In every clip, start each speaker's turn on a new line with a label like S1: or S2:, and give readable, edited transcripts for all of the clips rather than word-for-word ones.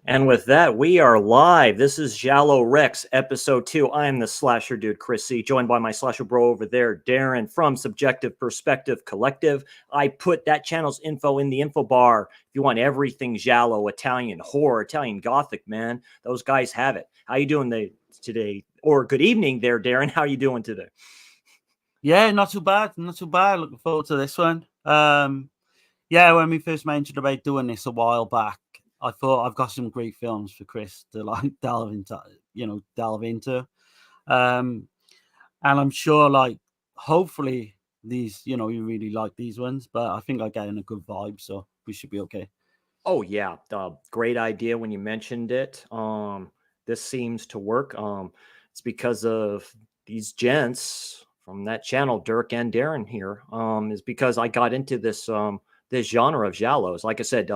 S1: And with that, we are live. This is Giallo Recs, episode 2. I am the slasher dude, Chris C., joined by my slasher bro over there, Darren from Subjective Perspective Collective. I put that channel's info in the info bar. If you want everything Giallo, Italian horror, Italian Gothic, man, those guys have it. How you doing today? Or good evening there, Darren. How you doing today?
S2: Yeah, not too bad. Not too bad. Looking forward to this one. Yeah, when we first mentioned about doing this a while back, I thought I've got some great films for Chris to like delve into. And I'm sure, like, hopefully these, you really like these ones, but I think I get in a good vibe, so we should be okay.
S1: Oh yeah, great idea when you mentioned it. This seems to work. It's because of these gents from that channel, Dirk and Darren here. Is because I got into this this genre of giallos. Like I said,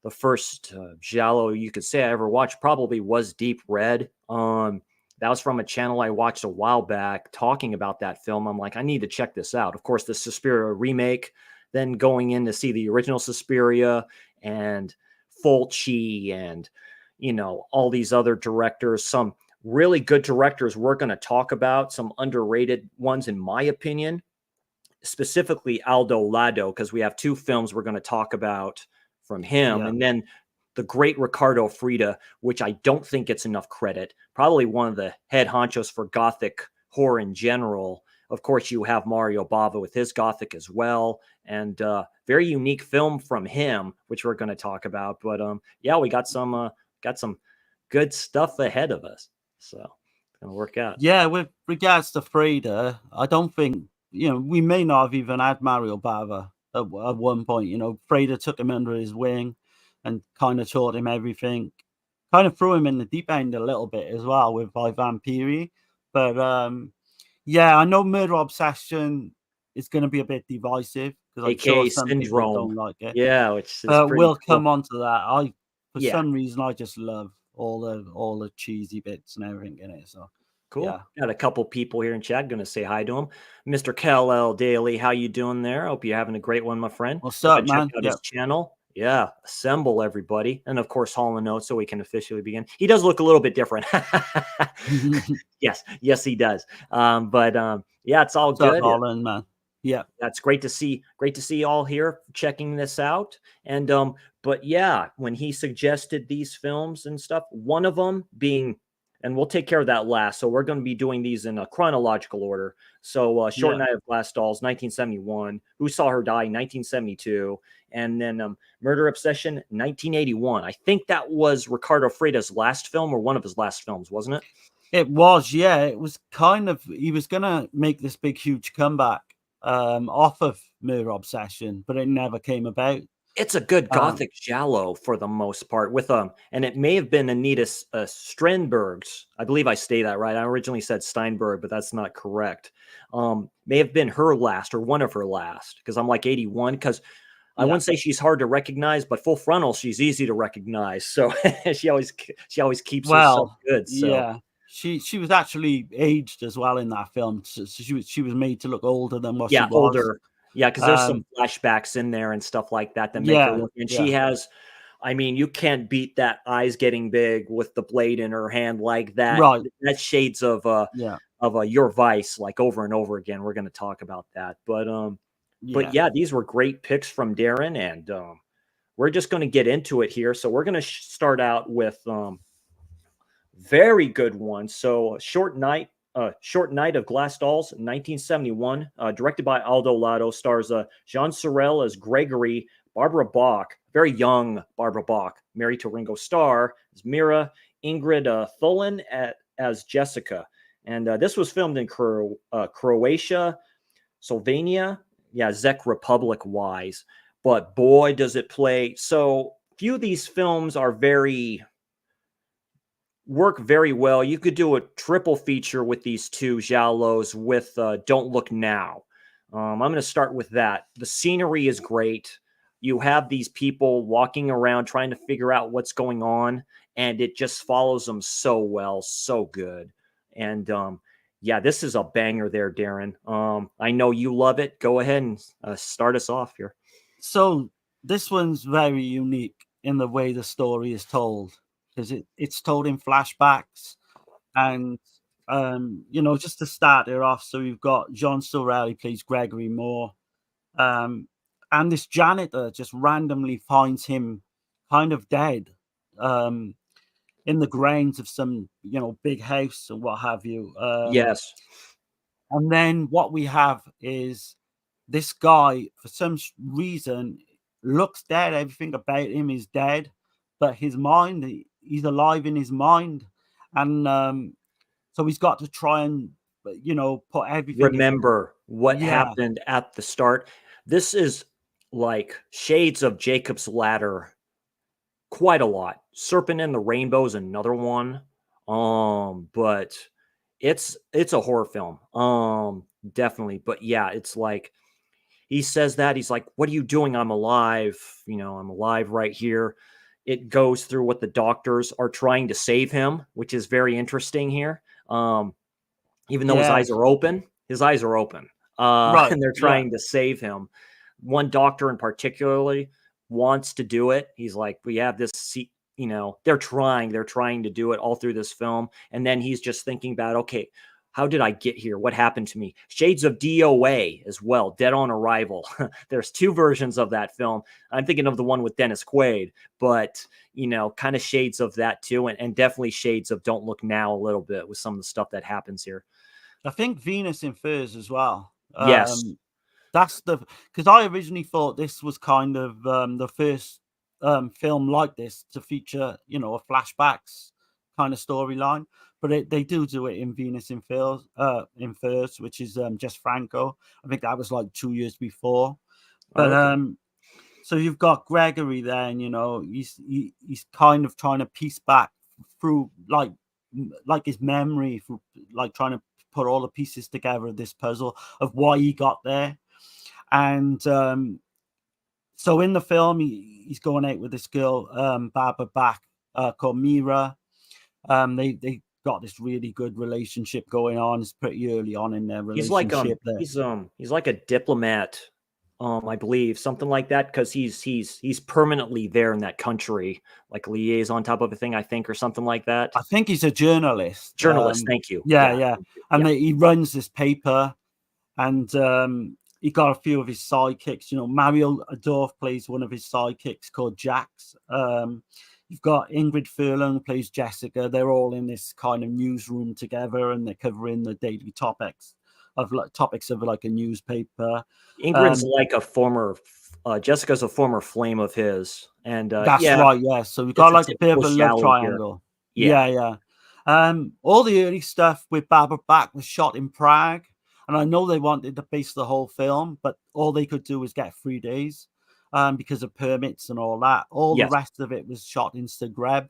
S1: the first giallo you could say I ever watched probably was Deep Red. That was from a channel I watched a while back talking about that film. I'm like, I need to check this out. Of course, the Suspiria remake, then going in to see the original Suspiria and Fulci and, all these other directors, some really good directors we're going to talk about, some underrated ones, in my opinion, specifically Aldo Lado, because we have 2 films we're going to talk about from him. Yeah. And then the great Ricardo Frida, which I don't think gets enough credit, probably one of the head honchos for Gothic horror in general. Of course, you have Mario Bava with his Gothic as well, and very unique film from him, which we're going to talk about. But yeah, we got some good stuff ahead of us, so it's going to work out.
S2: Yeah, with regards to Frida, I don't think we may not have even had Mario Bava at one point. Frida took him under his wing and kind of taught him everything, kind of threw him in the deep end a little bit as well with Vampiri. But yeah, I know Murder Obsession it's going to be a bit divisive because I'm sure
S1: AKA
S2: some people
S1: Syndrome.
S2: don't like it.
S1: Yeah, which is pretty
S2: We'll
S1: cool.
S2: come on to that. For
S1: Yeah.
S2: some reason, I just love all the cheesy bits and everything in it. So
S1: Cool.
S2: yeah.
S1: Got a couple people here in chat. Going to say hi to him. Mr. Cal L. Daly, how you doing there? Hope you're having a great one, my friend.
S2: What's
S1: Definitely
S2: up,
S1: check
S2: man?
S1: out
S2: Yep.
S1: his channel. Yeah, assemble everybody. And of course, Hall and Notes so we can officially begin. He does look a little bit different. Yes, he does. Yeah, it's all
S2: What's up,
S1: good.
S2: Holland, man? Yeah.
S1: That's great to see. Great to see you all here checking this out. And but yeah, when he suggested these films and stuff, one of them being, and we'll take care of that last. So we're going to be doing these in a chronological order. So Short Night of Glass Dolls, 1971. Who Saw Her Die, 1972. And then Murder Obsession, 1981. I think that was Ricardo Freda's last film or one of his last films, wasn't it?
S2: It was, yeah. It was kind of, he was going to make this big, huge comeback off of Murder Obsession, but it never came about.
S1: It's a good gothic giallo for the most part with and it may have been Anita Strindberg's. I believe I say that right. I originally said Steinberg, but that's not correct. May have been her last or one of her last because I'm like 81 because I wouldn't say she's hard to recognize, but Full Frontal, she's easy to recognize. So she always keeps herself good. So
S2: yeah. She was actually aged as well in that film. So she was made to look older than what she was.
S1: Older. Yeah, because there's some flashbacks in there and stuff like that that make her look. And she has, I mean, you can't beat that eyes getting big with the blade in her hand like that.
S2: Right.
S1: That's shades of Your Vice, like over and over again. We're going to talk about that, but yeah, these were great picks from Darren, and we're just going to get into it here. So we're going to start out with very good one. So Short Night of Glass Dolls, 1971, directed by Aldo Lado, stars Jean Sorel as Gregory, Barbara Bach, very young Barbara Bach, married to Ringo Starr as Mira, Ingrid Thulin as Jessica. And this was filmed in Croatia, Slovenia, Czech Republic wise. But boy, does it play. So few of these films are work very well. You could do a triple feature with these two giallos with Don't Look Now. I'm going to start with that. The scenery is great. You have these people walking around trying to figure out what's going on, and it just follows them so well, so good. And this is a banger there, Darren. I know you love it. Go ahead and start us off here.
S2: So this one's very unique in the way the story is told, because it's told in flashbacks. And just to start it off, so you've got Jean Sorel, he plays Gregory Moore, and this janitor just randomly finds him kind of dead in the grounds of some big house and what have you.
S1: Yes.
S2: And then what we have is this guy, for some reason, looks dead. Everything about him is dead, but his mind, he's alive in his mind. And so he's got to try and, put everything.
S1: Remember what happened at the start. This is like shades of Jacob's Ladder. Quite a lot. Serpent and the Rainbow is another one. But it's a horror film. Definitely. But yeah, it's like he says that he's like, "What are you doing? I'm alive. I'm alive right here." It goes through what the doctors are trying to save him, which is very interesting here. Even though his eyes are open,
S2: Right.
S1: and they're trying to save him. One doctor in particularly wants to do it. He's like, we have this seat, they're trying to do it all through this film. And then he's just thinking about, okay, how did I get here? What happened to me? Shades of DOA as well, Dead on Arrival. There's two versions of that film. I'm thinking of the one with Dennis Quaid, but, kind of shades of that too. And definitely shades of Don't Look Now a little bit with some of the stuff that happens here.
S2: I think Venus in Furs as well.
S1: Yes.
S2: That's because I originally thought this was kind of the first film like this to feature, a flashbacks kind of storyline. But they do it in Venus in Furs, which is Jess Franco. I think that was like 2 years before. But so you've got Gregory there, and he's kind of trying to piece back through like his memory, through like trying to put all the pieces together of this puzzle of why he got there. And so in the film, he's going out with this girl, Barbara Bach, called Mira. They got this really good relationship going on. It's pretty early on in their relationship.
S1: He's like a diplomat, I believe, something like that, because he's permanently there in that country, like liaison type of a thing, I think, or something like that.
S2: I think he's a journalist.
S1: Journalist, thank you.
S2: Yeah. And he runs this paper, and he got a few of his sidekicks. Mario Adorf plays one of his sidekicks called Jax. You've got Ingrid Furlong, who plays Jessica. They're all in this kind of newsroom together, and they're covering the daily topics of like a newspaper.
S1: Ingrid's like a former, Jessica's a former flame of his, and
S2: that's right. Yeah, so we've got like a bit of a love triangle. Yeah. All the early stuff with Barbara Bach was shot in Prague, and I know they wanted to base the whole film, but all they could do was get 3 days. Because of permits and all that. The rest of it was shot in Zagreb.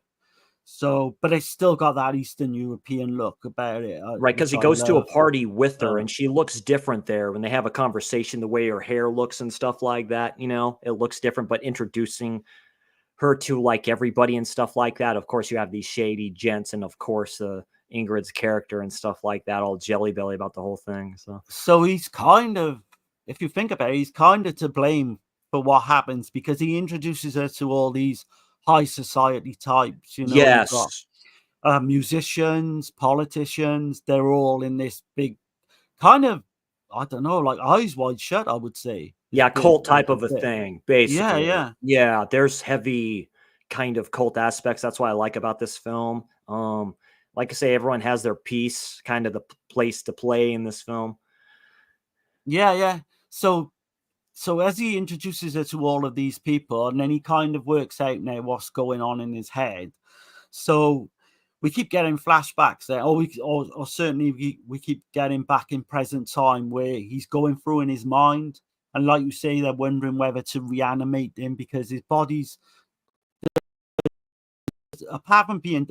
S2: So, but it's still got that Eastern European look about it.
S1: Right, because he goes to a party with her, and she looks different there when they have a conversation, the way her hair looks and stuff like that, it looks different, but introducing her to like everybody and stuff like that. Of course, you have these shady gents, and of course, Ingrid's character and stuff like that, all jelly belly about the whole thing.
S2: So he's kind of, if you think about it, he's kind of to blame for what happens, because he introduces her to all these high society types.
S1: Yes.
S2: Got, musicians, politicians, they're all in this big kind of, I don't know, like Eyes Wide Shut, I would say.
S1: Yeah, cult type of a thing, basically.
S2: Yeah.
S1: There's heavy kind of cult aspects. That's what I like about this film. Like I say, everyone has their piece, kind of the place to play in this film.
S2: Yeah. So as he introduces her to all of these people, and then he kind of works out now what's going on in his head. So we keep getting flashbacks there, or certainly we keep getting back in present time where he's going through in his mind. And like you say, they're wondering whether to reanimate him because his body's, apart from being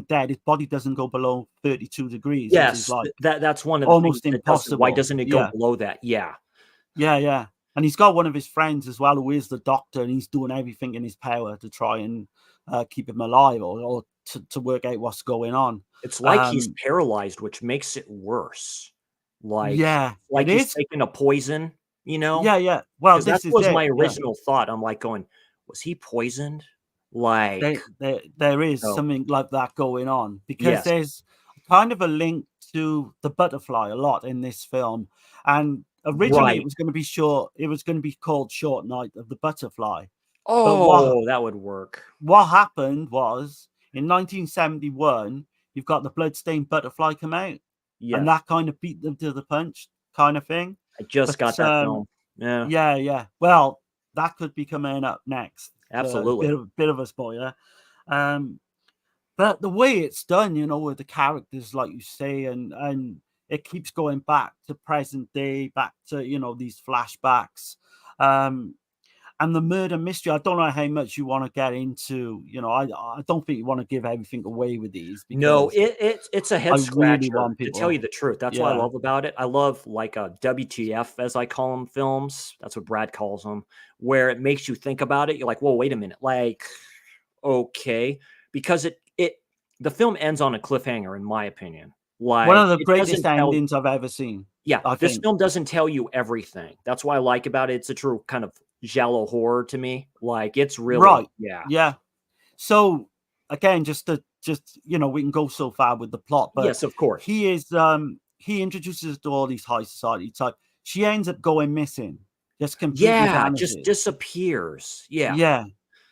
S2: dead, his body doesn't go below 32 degrees.
S1: Yes,
S2: like
S1: that's one of
S2: almost impossible.
S1: Why doesn't it go below that? Yeah.
S2: And he's got one of his friends as well, who is the doctor, and he's doing everything in his power to try and keep him alive, or to work out what's going on.
S1: It's like he's paralyzed, which makes it worse. Like he's taking a poison,
S2: Yeah. Well,
S1: that was my original thought. I'm like going, was he poisoned? Like
S2: there is something like that going on, because there's kind of a link to the butterfly a lot in this film. And originally it was going to be short. It was going to be called Short Night of the Butterfly.
S1: Oh, that would work.
S2: What happened was in 1971, you've got The Bloodstained Butterfly come out. Yes. And that kind of beat them to the punch kind of thing.
S1: I just got that film.
S2: Yeah. Well, that could be coming up next.
S1: Absolutely.
S2: Bit of a spoiler. But the way it's done, with the characters, like you say, and it keeps going back to present day, back to, these flashbacks. And the murder mystery, I don't know how much you want to get into. I don't think you want to give everything away with these.
S1: No, it's a head scratcher, to tell you the truth. That's what I love about it. I love like a WTF, as I call them, films. That's what Brad calls them, where it makes you think about it. You're like, whoa, wait a minute. Like, okay. Because the film ends on a cliffhanger, in my opinion. Like,
S2: one of the greatest endings I've ever seen.
S1: Yeah, this film doesn't tell you everything. That's what I like about it. It's a true kind of giallo horror to me. Like, it's really
S2: right. Yeah. So again, just we can go so far with the plot, but
S1: yes, of course.
S2: He introduces us to all these high society type. She ends up going missing. Just completely vanishes.
S1: Just disappears.
S2: Yeah.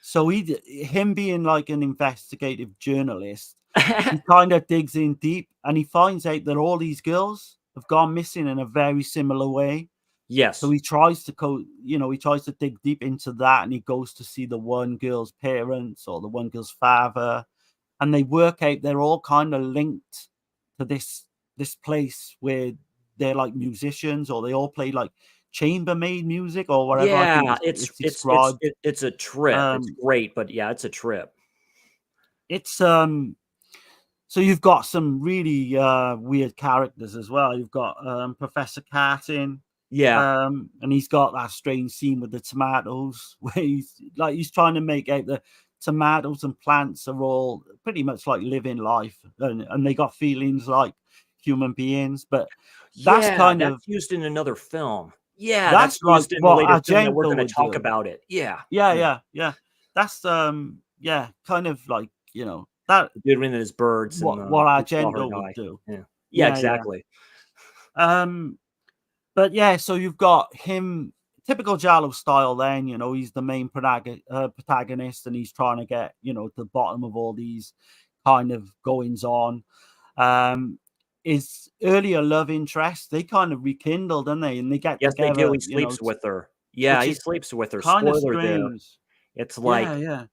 S2: So him being like an investigative journalist, he kind of digs in deep, and he finds out that all these girls have gone missing in a very similar way.
S1: Yes.
S2: So he tries to dig deep into that, and he goes to see the one girl's parents or the one girl's father, and they work out they're all kind of linked to this place where they're like musicians, or they all play like chambermaid music or whatever.
S1: Yeah, it's a trip. It's great, but yeah, it's a trip.
S2: It's So you've got some really weird characters as well. You've got Professor Carton,
S1: Yeah.
S2: and he's got that strange scene with the tomatoes where he's trying to make out the tomatoes and plants are all pretty much like living life, and they got feelings like human beings. But that's
S1: Yeah,
S2: kind
S1: that's
S2: of
S1: used in another film. Yeah, that's
S2: that's like
S1: used in a
S2: what
S1: later film that we're
S2: Argento
S1: gonna
S2: would
S1: talk
S2: do.
S1: about it. Yeah,
S2: Yeah,
S1: yeah.
S2: yeah, yeah. That's yeah, kind of like that
S1: The dude with his birds and,
S2: what
S1: he saw her
S2: Argento would
S1: die.
S2: do.
S1: Yeah. Yeah,
S2: Yeah, yeah.
S1: exactly.
S2: Um, but yeah, so you've got him, typical Giallo style. Then he's the main protagonist, and he's trying to get to the bottom of all these kind of goings on. Um, his earlier love interest, they kind of rekindle, don't they? And they get
S1: Yes, they do,
S2: together,
S1: he sleeps with her. Yeah,
S2: which
S1: he
S2: is
S1: sleeps with her.
S2: kind of
S1: Spoiler there.
S2: strange.
S1: It's
S2: Yeah,
S1: like
S2: yeah.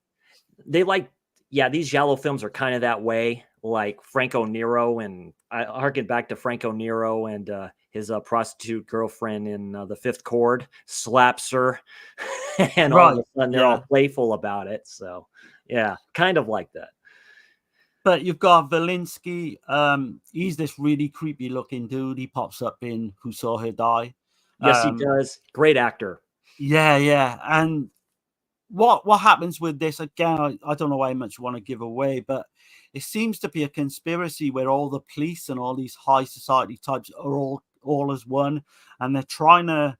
S1: they like yeah, these giallo films are kinda that way, like Franco Nero, and I harken back to Franco Nero and, his, prostitute girlfriend in, The Fifth Chord, slaps her, and all of
S2: Right.
S1: a sudden they're all
S2: Yeah.
S1: playful about it, so, yeah, kind of like that.
S2: But you've got Valinsky. He's this really creepy looking dude. He pops up in Who Saw Her Die.
S1: Yes, he does. Great actor.
S2: Yeah, yeah. And what happens with this again? I don't know how much you want to give away, but it seems to be a conspiracy where all the police and all these high society types are all as one, and they're trying to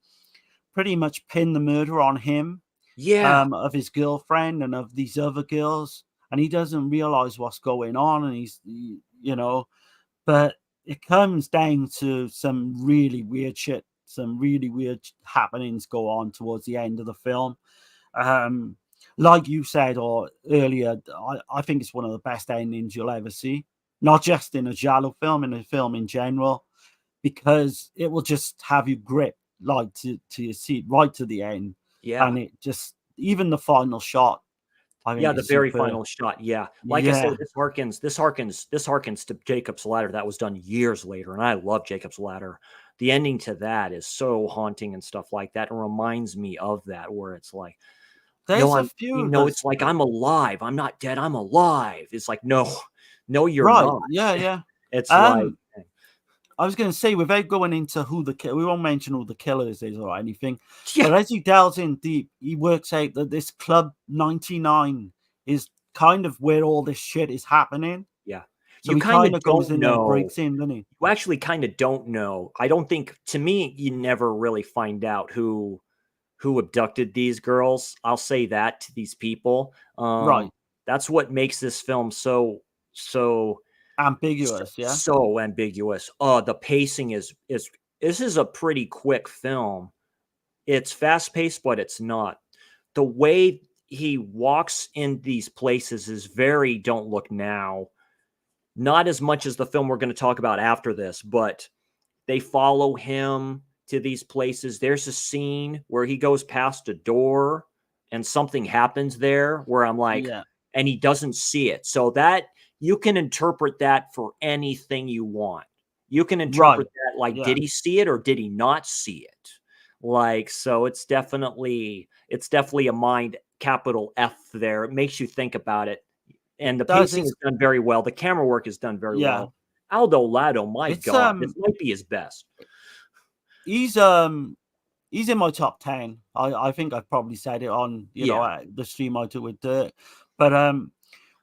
S2: pretty much pin the murder on him,
S1: Yeah.
S2: of his girlfriend and of these other girls, and he doesn't realize what's going on, and but it comes down to some really weird shit, some really weird happenings go on towards the end of the film. Um, like you said or earlier, I think it's one of the best endings you'll ever see, not just in a Giallo film, in a film in general, because it will just have you grip like to your seat right to the end,
S1: Yeah.
S2: and it just even the final shot, I
S1: Yeah,
S2: think
S1: the
S2: is
S1: very
S2: superb.
S1: final shot, yeah. Like I said,
S2: Yeah,
S1: this harkens to Jacob's Ladder that was done years later, and I love Jacob's Ladder. The ending to that is so haunting and stuff like that. It reminds me of that where it's like, "No,
S2: there's a few.
S1: it's like I'm alive. I'm not dead. I'm alive." It's like, "No, no, you're
S2: Right,
S1: not."
S2: yeah, yeah.
S1: It's like
S2: Um, I was going to say, without going into we won't mention who the killers is or anything,
S1: yeah,
S2: but as he delves in deep, he works out that this Club 99 is kind of where all this shit is happening.
S1: yeah.
S2: So
S1: You
S2: he
S1: kinda
S2: kind of goes
S1: don't
S2: in there and
S1: know.
S2: breaks in, doesn't he?
S1: You actually kinda don't know. I don't think to me, you never really find out who abducted these girls. I'll say that to these people.
S2: Right.
S1: That's what makes this film so
S2: Ambiguous, yeah?
S1: so ambiguous. The pacing is this is a pretty quick film. It's fast paced, but it's not. The way he walks in these places is very don't look now. Not as much as the film we're going to talk about after this, but they follow him to these places. There's a scene where he goes past a door and something happens there where I'm like,
S2: Yeah.
S1: and he doesn't see it. So that you can interpret that for anything you want. You can
S2: Right.
S1: interpret that like,
S2: Yeah.
S1: did he see it or did he not see it? Like, so it's definitely a mind capital F there. It makes you think about it.
S2: It
S1: And the
S2: does.
S1: pacing is done very well. The camera work is done very
S2: Yeah.
S1: well. Aldo Lado, my
S2: It's
S1: God, this might be his best.
S2: he's um he's in my top 10. I think I've probably said it on,
S1: Yeah,
S2: the stream I do with Dirt. But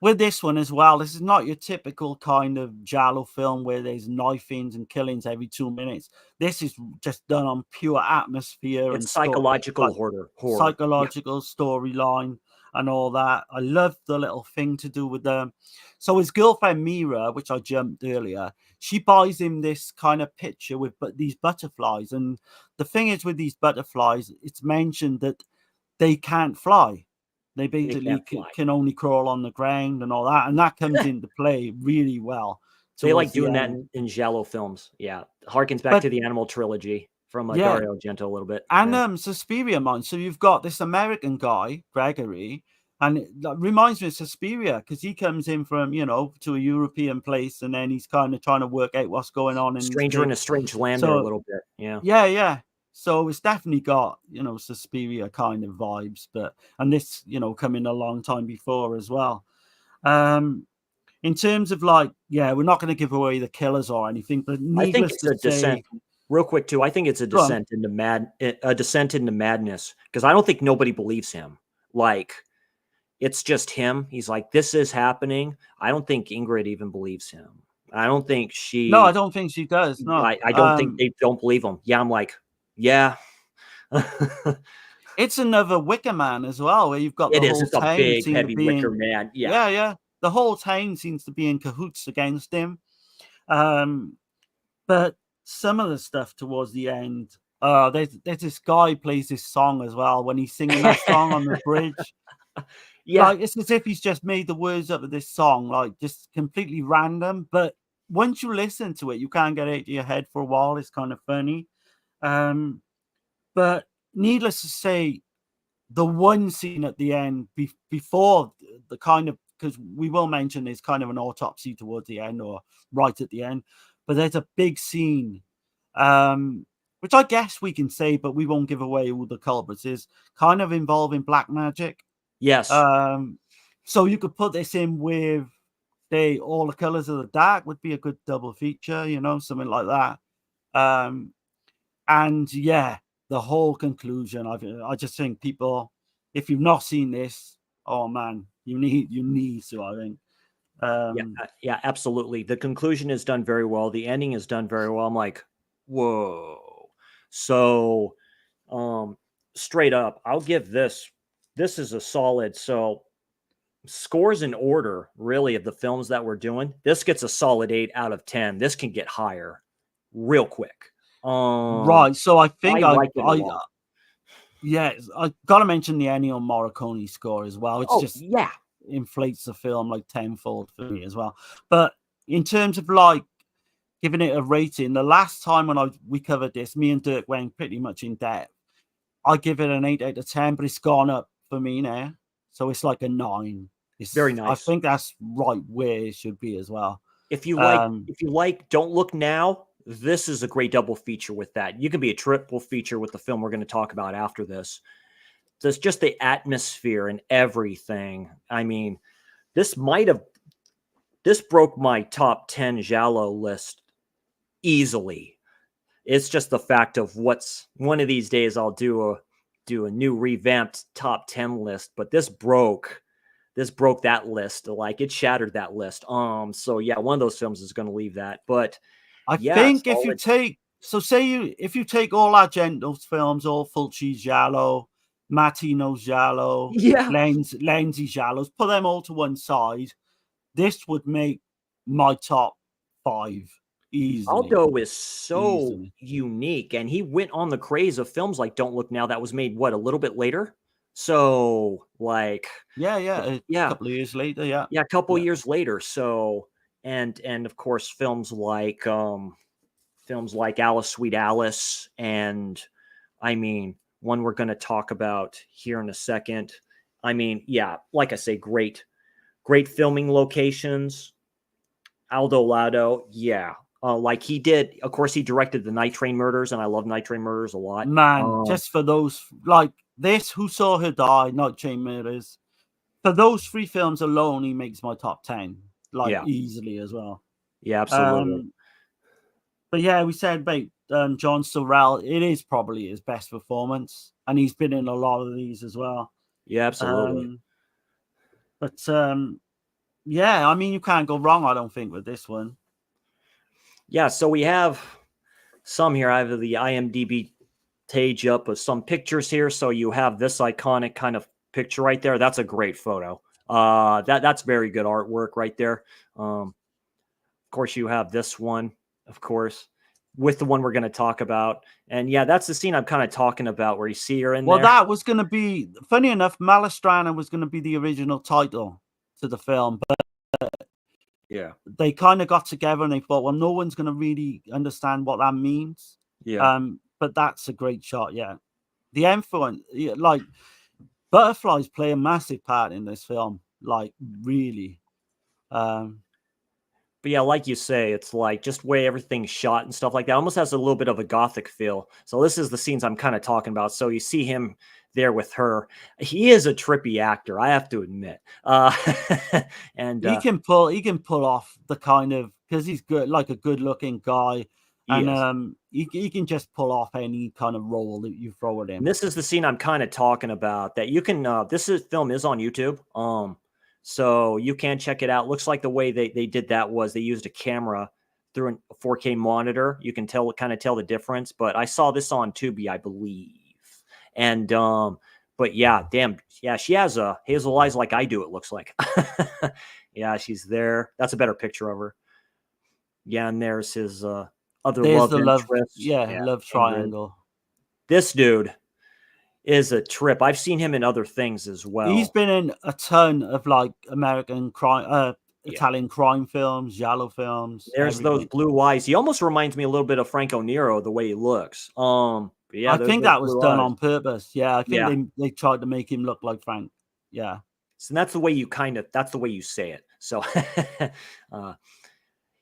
S2: with this one as well, this is not your typical kind of Giallo film where there's knifings and killings every 2 minutes. This is just done on pure atmosphere and
S1: it's
S2: story, like
S1: psychological horror. Yeah,
S2: psychological storyline and all that. I love the little thing to do with them. So his girlfriend Mira, which I jumped earlier, she buys him this kind of picture with these butterflies. And the thing is with these butterflies, it's mentioned that they can't fly. They
S1: they
S2: basically
S1: can't fly.
S2: can only crawl on the ground and all that, and that comes into play really well
S1: They like
S2: towards the
S1: doing that
S2: end.
S1: in giallo films. Yeah, harkens back
S2: But
S1: to the Animal trilogy from,
S2: yeah,
S1: Dario Argento a little bit.
S2: and
S1: Yeah.
S2: Suspiria mine. So you've got this American guy, Gregory, and it reminds me of Suspiria because he comes in from to a European place, and then he's kind of trying to work out what's going on in this
S1: Stranger in
S2: place.
S1: a Strange Land there a
S2: So
S1: little bit. Yeah.
S2: yeah, yeah. So it's definitely got Suspiria kind of vibes, and this coming a long time before as well. Um, in terms of like, yeah, we're not going to give away the killers or anything, but
S1: I think
S2: needless
S1: it's
S2: to
S1: a
S2: say,
S1: descent. Real quick, too. I think it's a
S2: go on.
S1: descent into madness, because I don't think nobody believes him. Like, it's just him. He's like, this is happening. I don't think Ingrid even believes him. I don't think
S2: No, I
S1: she.
S2: don't think she does. No,
S1: I don't think they don't believe him. Yeah, I'm like, yeah.
S2: it's another Wicker Man as well, where you've got
S1: It
S2: the
S1: is.
S2: whole
S1: It's a
S2: town
S1: big,
S2: seem to
S1: heavy
S2: be
S1: wicker
S2: in.
S1: man. Yeah.
S2: Yeah, yeah, the whole town seems to be in cahoots against him. But some of the stuff towards the end, there's this guy plays this song as well when he's singing that song on the bridge.
S1: Yeah.
S2: Like, it's as if he's just made the words up of this song, like just completely random. But once you listen to it, you can't get it to your head for a while. It's kind of funny. But needless to say, the one scene at the end before the kind of, because we will mention there's kind of an autopsy towards the end or right at the end, but there's a big scene, which I guess we can say, but we won't give away who the culprits is, kind of involving black magic.
S1: Yes.
S2: So you could put this in with all the colors of the dark would be a good double feature, something like that. And yeah, the whole conclusion. I just think people, if you've not seen this, oh man, you need to. I think.
S1: Yeah, absolutely. The conclusion is done very well. The ending is done very well. I'm like, whoa. So, straight up, I'll give this. This is a solid. So, scores in order, really, of the films that we're doing. This gets a solid 8 out of 10. This can get higher, real quick.
S2: Right. So I think
S1: I like it a lot.
S2: Yeah, I gotta mention the Ennio Morricone score as well. It's just
S1: yeah.
S2: inflates the film like tenfold for me as well. But in terms of like giving it a rating, the last time when we covered this, me and Dirk went pretty much in depth. I give it an 8 out of 10, but it's gone up for me now, so it's like a 9. It's
S1: Very nice.
S2: I think that's right where it should be as well.
S1: If you like, Don't Look Now, this is a great double feature with that. You can be a triple feature with the film we're going to talk about after this. There's just the atmosphere and everything. I mean, this broke my top 10 Giallo list easily. It's just the fact of one of these days I'll do a new revamped top 10 list, but this broke that list. Like, it shattered that list. So yeah, one of those films is going to leave that. But
S2: I think if you take all Argento's films, all Fulci Giallo, Martino's Giallo, Lenzi Giallos, put them all to one side, this would make my top 5 easily.
S1: Aldo is so unique, and he went on the craze of films like Don't Look Now that was made a little bit later. So like,
S2: a couple of years later,
S1: a couple years later. So and of course films like Alice Sweet Alice, and I mean one we're going to talk about here in a second. I mean, yeah, like I say, great filming locations. Aldo Lado, yeah. Like he did, of course, he directed the Night Train Murders, and I love Night Train Murders a lot.
S2: Man, just for those, like this, Who Saw Her Die, Night Train Murders, for those 3 films alone, he makes my top 10, easily as well.
S1: Yeah, absolutely.
S2: But yeah, we said about John Sorrell, it is probably his best performance, and he's been in a lot of these as well.
S1: Yeah, absolutely.
S2: But yeah, I mean, you can't go wrong, I don't think, with this one.
S1: Yeah, so we have some here. I have the IMDb page up with some pictures here. So you have this iconic kind of picture right there. That's a great photo. That's very good artwork right there. Of course, you have this one, of course, with the one we're going to talk about. And yeah, that's the scene I'm kind of talking about where you see her in there.
S2: Well, that was going to be, funny enough, Malestrana was going to be the original title to the film, but
S1: yeah,
S2: they kind of got together and they thought, well, no one's going to really understand what that means.
S1: Yeah.
S2: But that's a great shot. Yeah. The influence, like butterflies play a massive part in this film, like really.
S1: But yeah, like you say, it's like just way everything's shot and stuff like that. Almost has a little bit of a gothic feel. So this is the scenes I'm kind of talking about. So you see him there with her. He is a trippy actor, I have to admit. And
S2: He can pull off the kind of, because he's good, like a good looking guy,
S1: he
S2: and
S1: is.
S2: he can just pull off any kind of role that you throw at him.
S1: And this is the scene I'm kind of talking about, that you can film is on YouTube. So you can check it out. Looks like the way they did that was they used a camera through a 4K monitor. You can kind of tell the difference, but I saw this on Tubi, I believe. And but yeah, damn, yeah, she has hazel eyes like I do, it looks like. Yeah, she's there. That's a better picture of her. Yeah, and there's his other
S2: There's
S1: love
S2: the love,
S1: interest.
S2: yeah,
S1: Yeah,
S2: love
S1: Ingrid.
S2: triangle.
S1: This dude is a trip. I've seen him in other things as
S2: He's
S1: well.
S2: been in a ton of like American crime,
S1: Yeah.
S2: Italian crime films, Giallo films,
S1: There's those
S2: everything.
S1: blue eyes. He almost reminds me a little bit of Franco Nero, the way he looks. But yeah,
S2: I
S1: there's
S2: think
S1: those
S2: that was
S1: blue
S2: done
S1: eyes.
S2: on purpose. Yeah, I think
S1: Yeah.
S2: they tried to make him look like Frank. Yeah.
S1: So that's the way that's the way you say it. So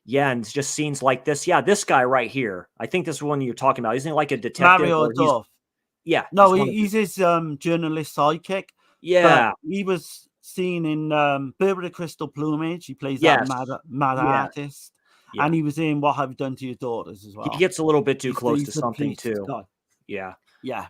S1: yeah, and it's just scenes like this. Yeah, this guy right here. I think this is one you're talking about. Isn't he like a detective?
S2: Mario
S1: Or he's
S2: Adolph.
S1: yeah,
S2: No,
S1: he's one of
S2: he's his journalist sidekick. But
S1: yeah.
S2: he was seen in Bird with a Crystal Plumage. He plays that
S1: Yes.
S2: mad
S1: Yeah.
S2: artist.
S1: Yeah.
S2: And he was in What Have You Done to Your Daughters as well.
S1: He gets a little bit too close
S2: He's
S1: to
S2: the
S1: something
S2: police
S1: too.
S2: guy.
S1: Yeah.
S2: Yeah.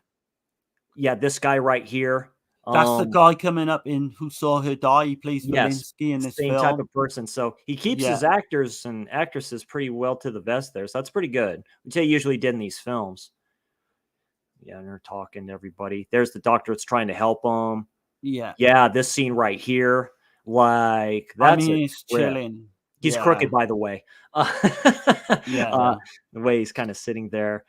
S1: Yeah, this guy right here.
S2: That's the guy coming up in Who Saw Her Die. He plays
S1: Yes,
S2: Valinsky in this
S1: same type
S2: film.
S1: of person. So he keeps his
S2: Yeah.
S1: actors and actresses pretty well to the vest there. So that's pretty good, which they usually did in these films. Yeah, and they're talking to everybody. There's the doctor that's trying to help them.
S2: Yeah.
S1: Yeah, this scene right here, like that's
S2: he's chilling.
S1: He's crooked, by the way.
S2: Yeah.
S1: The way he's kind of sitting there.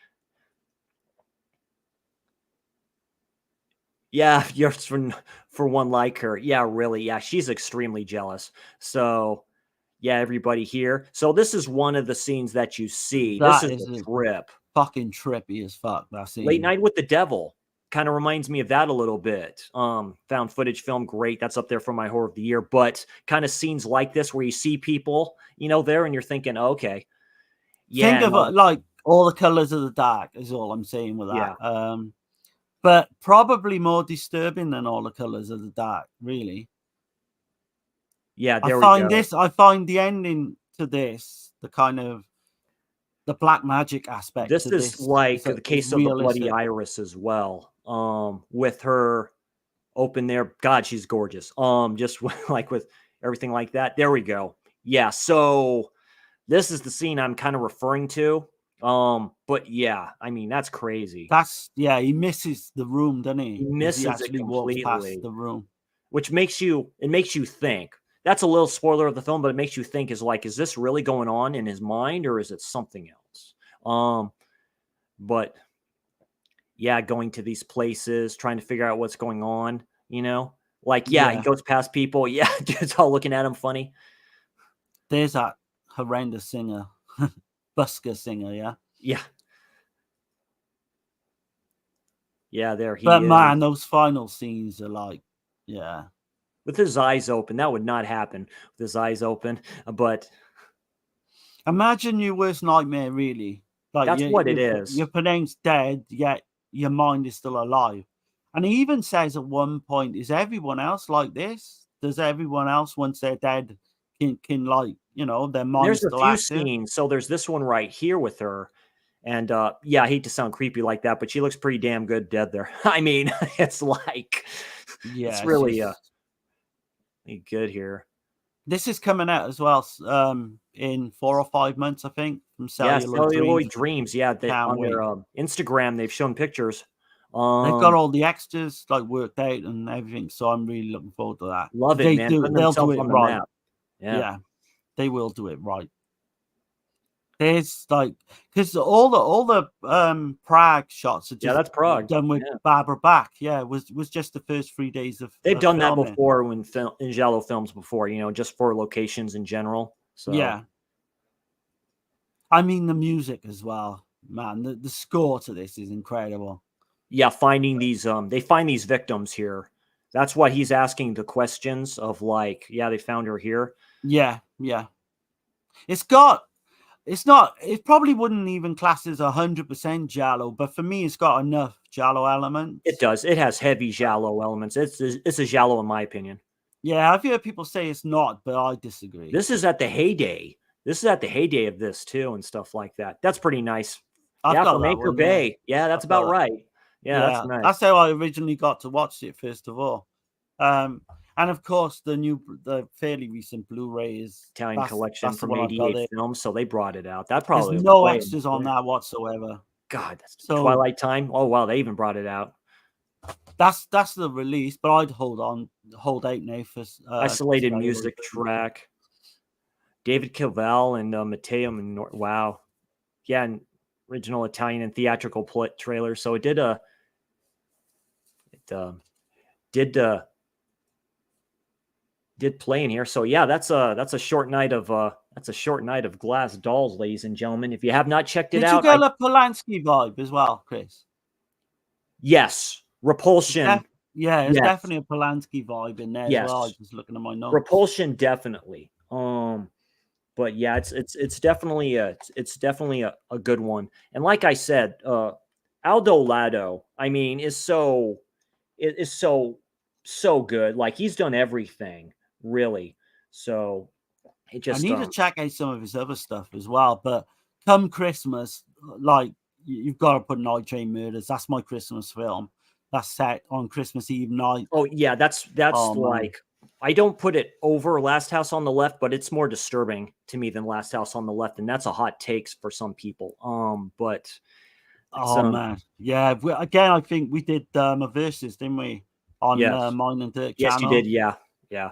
S1: Yeah, you're for one like her. Yeah, really. Yeah, she's extremely jealous. So, yeah, everybody here. So this is one of the scenes that you see. This
S2: That
S1: is
S2: is
S1: a
S2: a
S1: trip.
S2: fucking trippy as fuck. That scene.
S1: Late Night with the Devil kind of reminds me of that a little bit. Found footage film, great. That's up there for my horror of the year. But kind of scenes like this where you see people, there, and you're thinking, okay, yeah,
S2: Think of it like All the Colors of the Dark is all I'm saying with that.
S1: Yeah.
S2: But probably more disturbing than All the Colors of the Dark, really.
S1: Yeah,
S2: I find the ending to this, the kind of the black magic aspect.
S1: This
S2: to
S1: is
S2: this
S1: like the case of the Bloody
S2: realistic.
S1: Iris as well. With her open there. God, she's gorgeous. Just like with everything like that. There we go. Yeah, so this is the scene I'm kind of referring to. But yeah, I mean, that's crazy.
S2: He misses the room, doesn't he?
S1: He misses it
S2: actually walks
S1: completely.
S2: past the room.
S1: Which makes you think. That's a little spoiler of the film, but it makes you think, is this really going on in his mind, or is it something else? But yeah, going to these places, trying to figure out what's going on, like, he goes past people. Yeah, dude's all looking at him funny.
S2: There's that horrendous singer, busker singer. Yeah.
S1: Yeah. Yeah, there he
S2: But
S1: is.
S2: man, those final scenes are like, yeah.
S1: With his eyes open, that would not happen with his eyes open. But
S2: imagine your worst nightmare, really. Like
S1: that's what it is.
S2: Your parent's dead, yet your mind is still alive. And he even says at one point, "Is everyone else like this? Does everyone else, once they're dead, can like, their mind's still active?"
S1: There's a few scenes. So there's this one right here with her. And yeah, I hate to sound creepy like that, but she looks pretty damn good dead there. I mean, it's like, it's really good here.
S2: This is coming out as well in 4 or 5 months, I think, from
S1: Celluloid Dreams. Yeah, on their Instagram, they've shown pictures.
S2: They've got all the extras like worked out and everything, so I'm really looking forward to that.
S1: Love it, man.
S2: They'll do it right.
S1: Yeah,
S2: they will do it right. There's like, because all the Prague shots are just
S1: that's Prague
S2: done with Barbara Bach. Yeah, was just the first 3 days of.
S1: They've done that before in Giallo films before, just for locations in general. So
S2: yeah, I mean the music as well, man. The score to this is incredible.
S1: Yeah, finding these they find these victims here. That's why he's asking the questions of like, they found her here.
S2: Yeah. It's not. It probably wouldn't even class as 100% Giallo, but for me, it's got enough Giallo elements.
S1: It does. It has heavy Giallo elements. It's a Giallo in my opinion.
S2: Yeah, I've heard people say it's not, but I disagree.
S1: This is at the heyday. This is at the heyday of this too, and stuff like that. That's pretty nice.
S2: I've
S1: Yeah,
S2: got
S1: from
S2: that
S1: Anchor
S2: one. Yeah.
S1: Bay. Yeah, that's
S2: I've got
S1: about
S2: that.
S1: right. Yeah, that's nice.
S2: That's how I originally got to watch it. First of all, and of course the fairly recent Blu-ray is
S1: Italian collection
S2: that's the
S1: from
S2: one I've got
S1: 88
S2: there.
S1: films, so they brought it out. That
S2: There's
S1: probably
S2: no
S1: way
S2: extras on that whatsoever.
S1: God, that's
S2: So
S1: Twilight Time. Oh wow, they even brought it out.
S2: that's the release, but I'd hold out now for
S1: Isolated music track. David Cavell and Matteo Minor. Wow, yeah, and original Italian and theatrical trailer. So it did did play in here. So yeah, that's a short night of Glass Dolls, ladies and gentlemen. If you have not checked it out,
S2: did you get a Polanski vibe as well, Chris?
S1: Yes, Repulsion.
S2: Yeah, it's definitely a Polanski vibe in there as well. I was just looking at my notes.
S1: Repulsion, definitely. But yeah, it's definitely a good one. And like I said, Aldo Lado, I mean, is so good. Like he's done everything, really. So it just
S2: I need to check out some of his other stuff as well. But come Christmas, like you've got to put Night Train Murders. That's my Christmas film. That's set on Christmas Eve night.
S1: Oh yeah, that's like man. I don't put it over Last House on the Left, but it's more disturbing to me than Last House on the Left, and that's a hot take for some people. But
S2: man, yeah. Again, I think we did a versus, didn't we, on Mine and Dirt channel?
S1: Yes, you did. Yeah.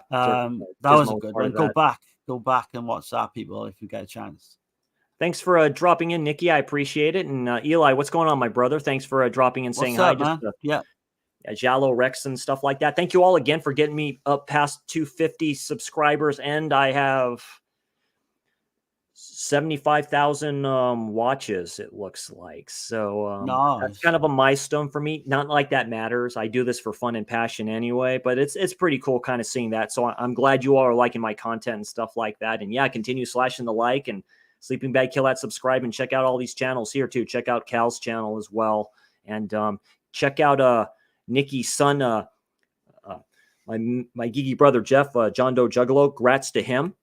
S2: That was a good one. Go back and watch that, people, if you get a chance.
S1: Thanks for dropping in, Nikki. I appreciate it. And Eli, what's going on, my brother? Thanks for dropping in, saying hi.
S2: Man?
S1: Giallo Recs and stuff like that. Thank you all again for getting me up past 250 subscribers, and I have 75,000 watches. It looks like so.
S2: Nice.
S1: That's kind of a milestone for me. Not like that matters. I do this for fun and passion anyway, but it's pretty cool, kind of seeing that. So I'm glad you all are liking my content and stuff like that. And yeah, continue slashing the like and. Sleeping Bag Kill that, subscribe, and check out all these channels here too. Check out Cal's channel as well, and check out Nikki's son, my geeky brother Jeff, John Doe Juggalo. Grats to him.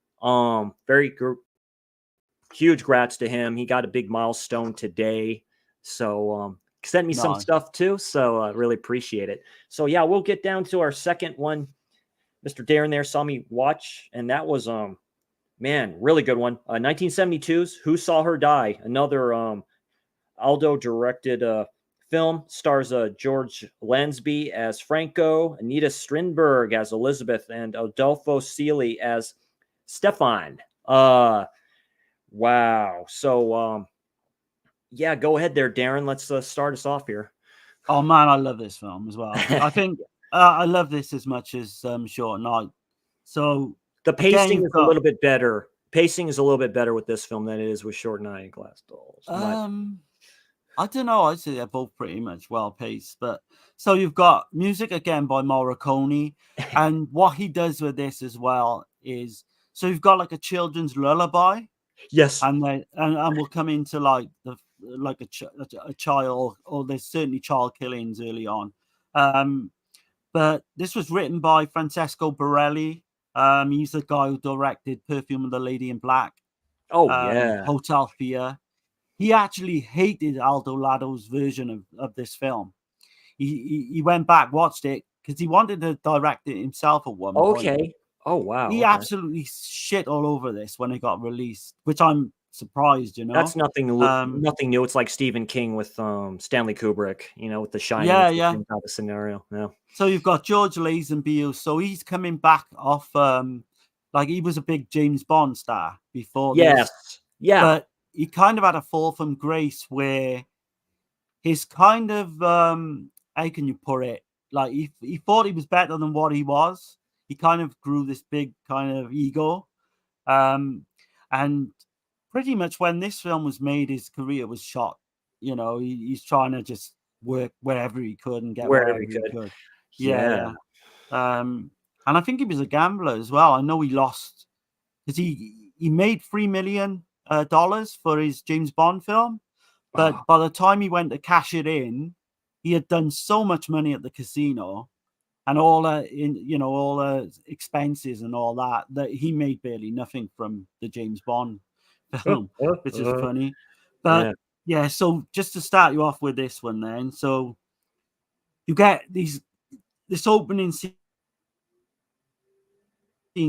S1: Huge grats to him. He got a big milestone today, so sent me some stuff too. So really appreciate it. So yeah, we'll get down to our second one. Mr. Darren there saw me watch, and that was man, really good one. 1972's Who Saw Her Die? Another Aldo directed film. Stars George Lansby as Franco, Anita Strindberg as Elizabeth, and Adolfo Seeley as Stefan. Wow. So yeah, go ahead there, Darren. Let's start us off here.
S2: Oh man, I love this film as well. I think I love this as much as Short Night. So
S1: the pacing is a little bit better. Pacing is a little bit better with this film than it is with Short Night and Glass Dolls.
S2: I don't know. I'd say they're both pretty much well paced. But so you've got music again by Morricone, and what he does with this as well is so you've got like a children's lullaby.
S1: Yes,
S2: and we'll come into like a child, or there's certainly child killings early on. But this was written by Francesco Borelli. He's the guy who directed Perfume of the Lady in Black.
S1: Oh, yeah.
S2: Hotel Fear. He actually hated Aldo Lado's version of this film. He went back, watched it, because he wanted to direct it himself at one point.
S1: Okay. Oh, wow.
S2: He absolutely shit all over this when it got released, which I'm surprised, you know.
S1: That's nothing new. It's like Stephen King with Stanley Kubrick, you know, with The Shining.
S2: Yeah.
S1: Type of scenario. Yeah.
S2: So you've got George Lazenby. So he's coming back off, like he was a big James Bond star before this.
S1: Yeah.
S2: But he kind of had a fall from grace where his kind of, how can you put it? Like he thought he was better than what he was. He kind of grew this big kind of ego. And pretty much when this film was made, his career was shot. You know, he's trying to just work wherever he could and get wherever he could. Yeah. And I think he was a gambler as well. I know he lost because he made $3 million dollars for his James Bond film. But by the time he went to cash it in, he had done so much money at the casino and all all the expenses and all that he made barely nothing from the James Bond film, which is funny. But yeah, so just to start you off with this one, then, so you get this opening scene.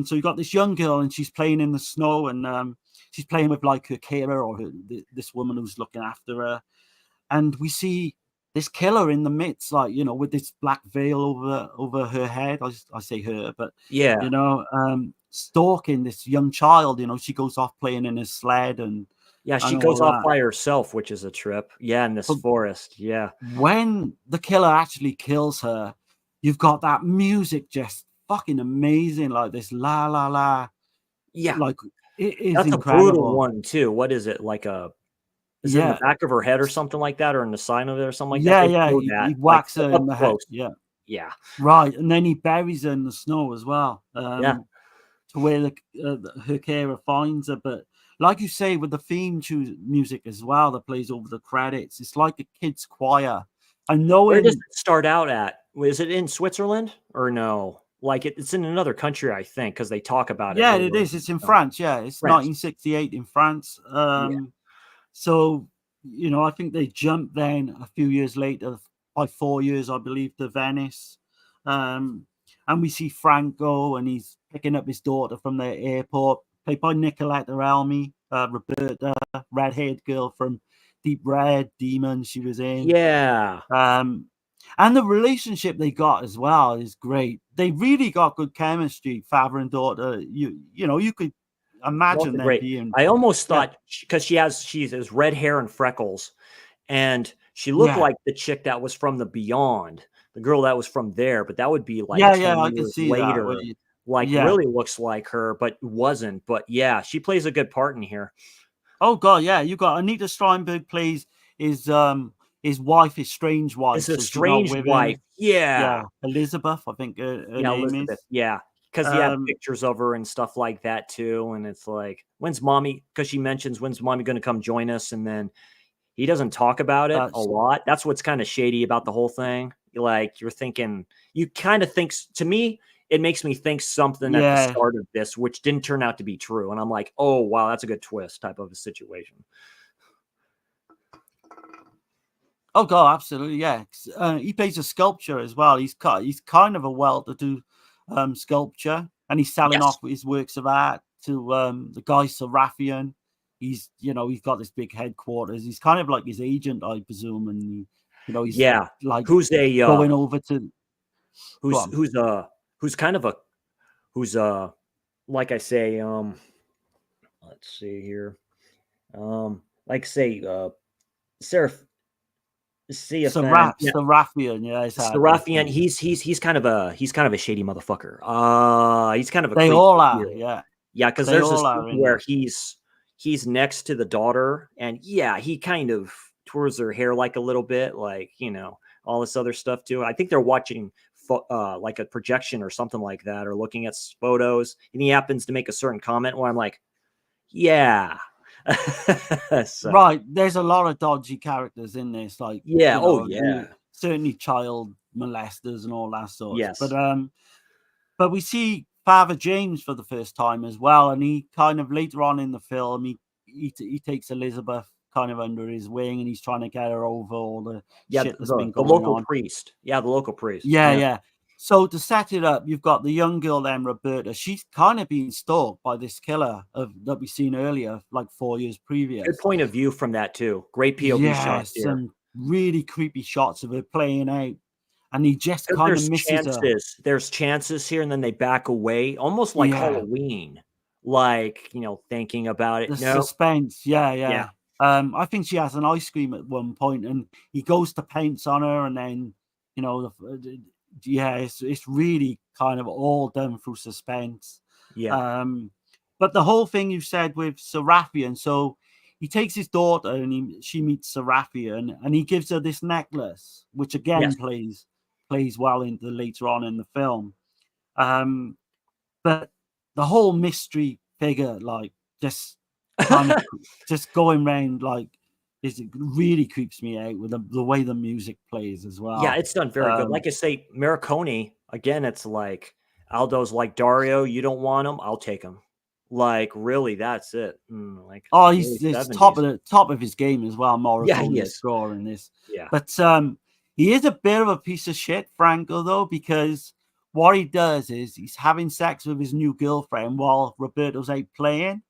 S2: So you got this young girl and she's playing in the snow, and she's playing with like her carer or this woman who's looking after her, and we see this killer in the midst, like, with this black veil over her head. I say her, but
S1: yeah,
S2: stalking this young child. She goes off playing in his sled and
S1: she
S2: and
S1: goes
S2: all
S1: off
S2: that.
S1: by herself, which is a trip. Yeah, in this forest. Yeah.
S2: When the killer actually kills her, you've got that music just fucking amazing, like this la la la.
S1: Yeah,
S2: like it is
S1: that's
S2: incredible.
S1: a brutal one too. What is it, like is it in the back of her head or something like that, or in the side of it or something like that?
S2: Yeah, he whacks her in the head.
S1: Close.
S2: Yeah, right, and then he buries her in the snow as well.
S1: Yeah,
S2: to where her carer finds her. But like you say, with the theme music as well that plays over the credits, it's like a kid's choir. I know.
S1: Where does it start out at? Is it in Switzerland or no? Like it's in another country, I think, because they talk about it.
S2: Yeah, it is. It's in France. Yeah, it's
S1: France.
S2: 1968 in France. So, I think they jumped then a few years later, by 4 years, I believe, to Venice. And we see Franco, and he's picking up his daughter from the airport, played by Nicoletta Elmi, Roberta, red-haired girl from Deep Red, Demon, she was in.
S1: Yeah.
S2: And the relationship they got as well is great. They really got good chemistry, father and daughter. You could imagine them being.
S1: I almost thought, because she has red hair and freckles, and she looked like the chick that was from the Beyond, the girl that was from there, but that would be like 10
S2: I can
S1: years
S2: see
S1: later.
S2: that.
S1: Really looks like her, but wasn't. But yeah, she plays a good part in here.
S2: Oh god, yeah. You got Anita Steinberg plays his wife, his strange wife.
S1: It's a strange wife. Yeah.
S2: Elizabeth, I think her name
S1: Elizabeth.
S2: is.
S1: Yeah. Because he had pictures of her and stuff like that too. And it's like, when's mommy? Because she mentions, when's mommy going to come join us? And then he doesn't talk about it a lot. That's what's kind of shady about the whole thing. Like, you're thinking, you kind of think, to me, it makes me think something at the start of this, which didn't turn out to be true. And I'm like, oh, wow, that's a good twist type of a situation.
S2: Oh god, absolutely, yeah. He plays a sculptor as well. He's kind of a well-to-do sculpture, and he's selling off his works of art to the guy Serafian. He's got this big headquarters. He's kind of like his agent, I presume, and he's like
S1: who's
S2: going over to
S1: like I say, let's see here, like say
S2: Serafian,
S1: Serafian. He's kind of a shady motherfucker. He's kind of a
S2: they all are, yeah,
S1: because there's this where he's next to the daughter, and he kind of twirls her hair like a little bit, like, all this other stuff too. I think they're watching like a projection or something like that, or looking at photos, and he happens to make a certain comment where I'm like, yeah. So.
S2: Right, there's a lot of dodgy characters in this, like certainly child molesters and all that sort.
S1: Yes,
S2: but we see Father James for the first time as well, and he kind of later on in the film he takes Elizabeth kind of under his wing, and he's trying to get her over all the shit that's been going on.
S1: The local priest.
S2: Yeah. So to set it up, you've got the young girl then, Roberta. She's kind of being stalked by this killer that we've seen earlier, like 4 years previous.
S1: Good point of view from that too. Great POV shots here.
S2: Some really creepy shots of her playing out, and he just kind of misses her.
S1: There's chances here, and then they back away, almost like Halloween. Like, thinking about it.
S2: The suspense, yeah. I think she has an ice cream at one point, and he goes to pounce on her, and then it's really kind of all done through suspense. But the whole thing you said with Serafian, so he takes his daughter and she meets Serafian, and he gives her this necklace, which again plays well into later on in the film. But the whole mystery figure, like, just kind of just going around like it really creeps me out with the way the music plays as well.
S1: Yeah, it's done very good. Like I say, Marconi, again, it's like Aldo's like Dario, you don't want him, I'll take him. Like, really, that's it. Like,
S2: Oh,
S1: early
S2: he's
S1: 70s.
S2: top of his game as well.
S1: Yeah, he
S2: Morricone's
S1: is.
S2: score in this,
S1: Yeah.
S2: but he is a bit of a piece of shit, Franco, though, because what he does is he's having sex with his new girlfriend while Roberto's out playing,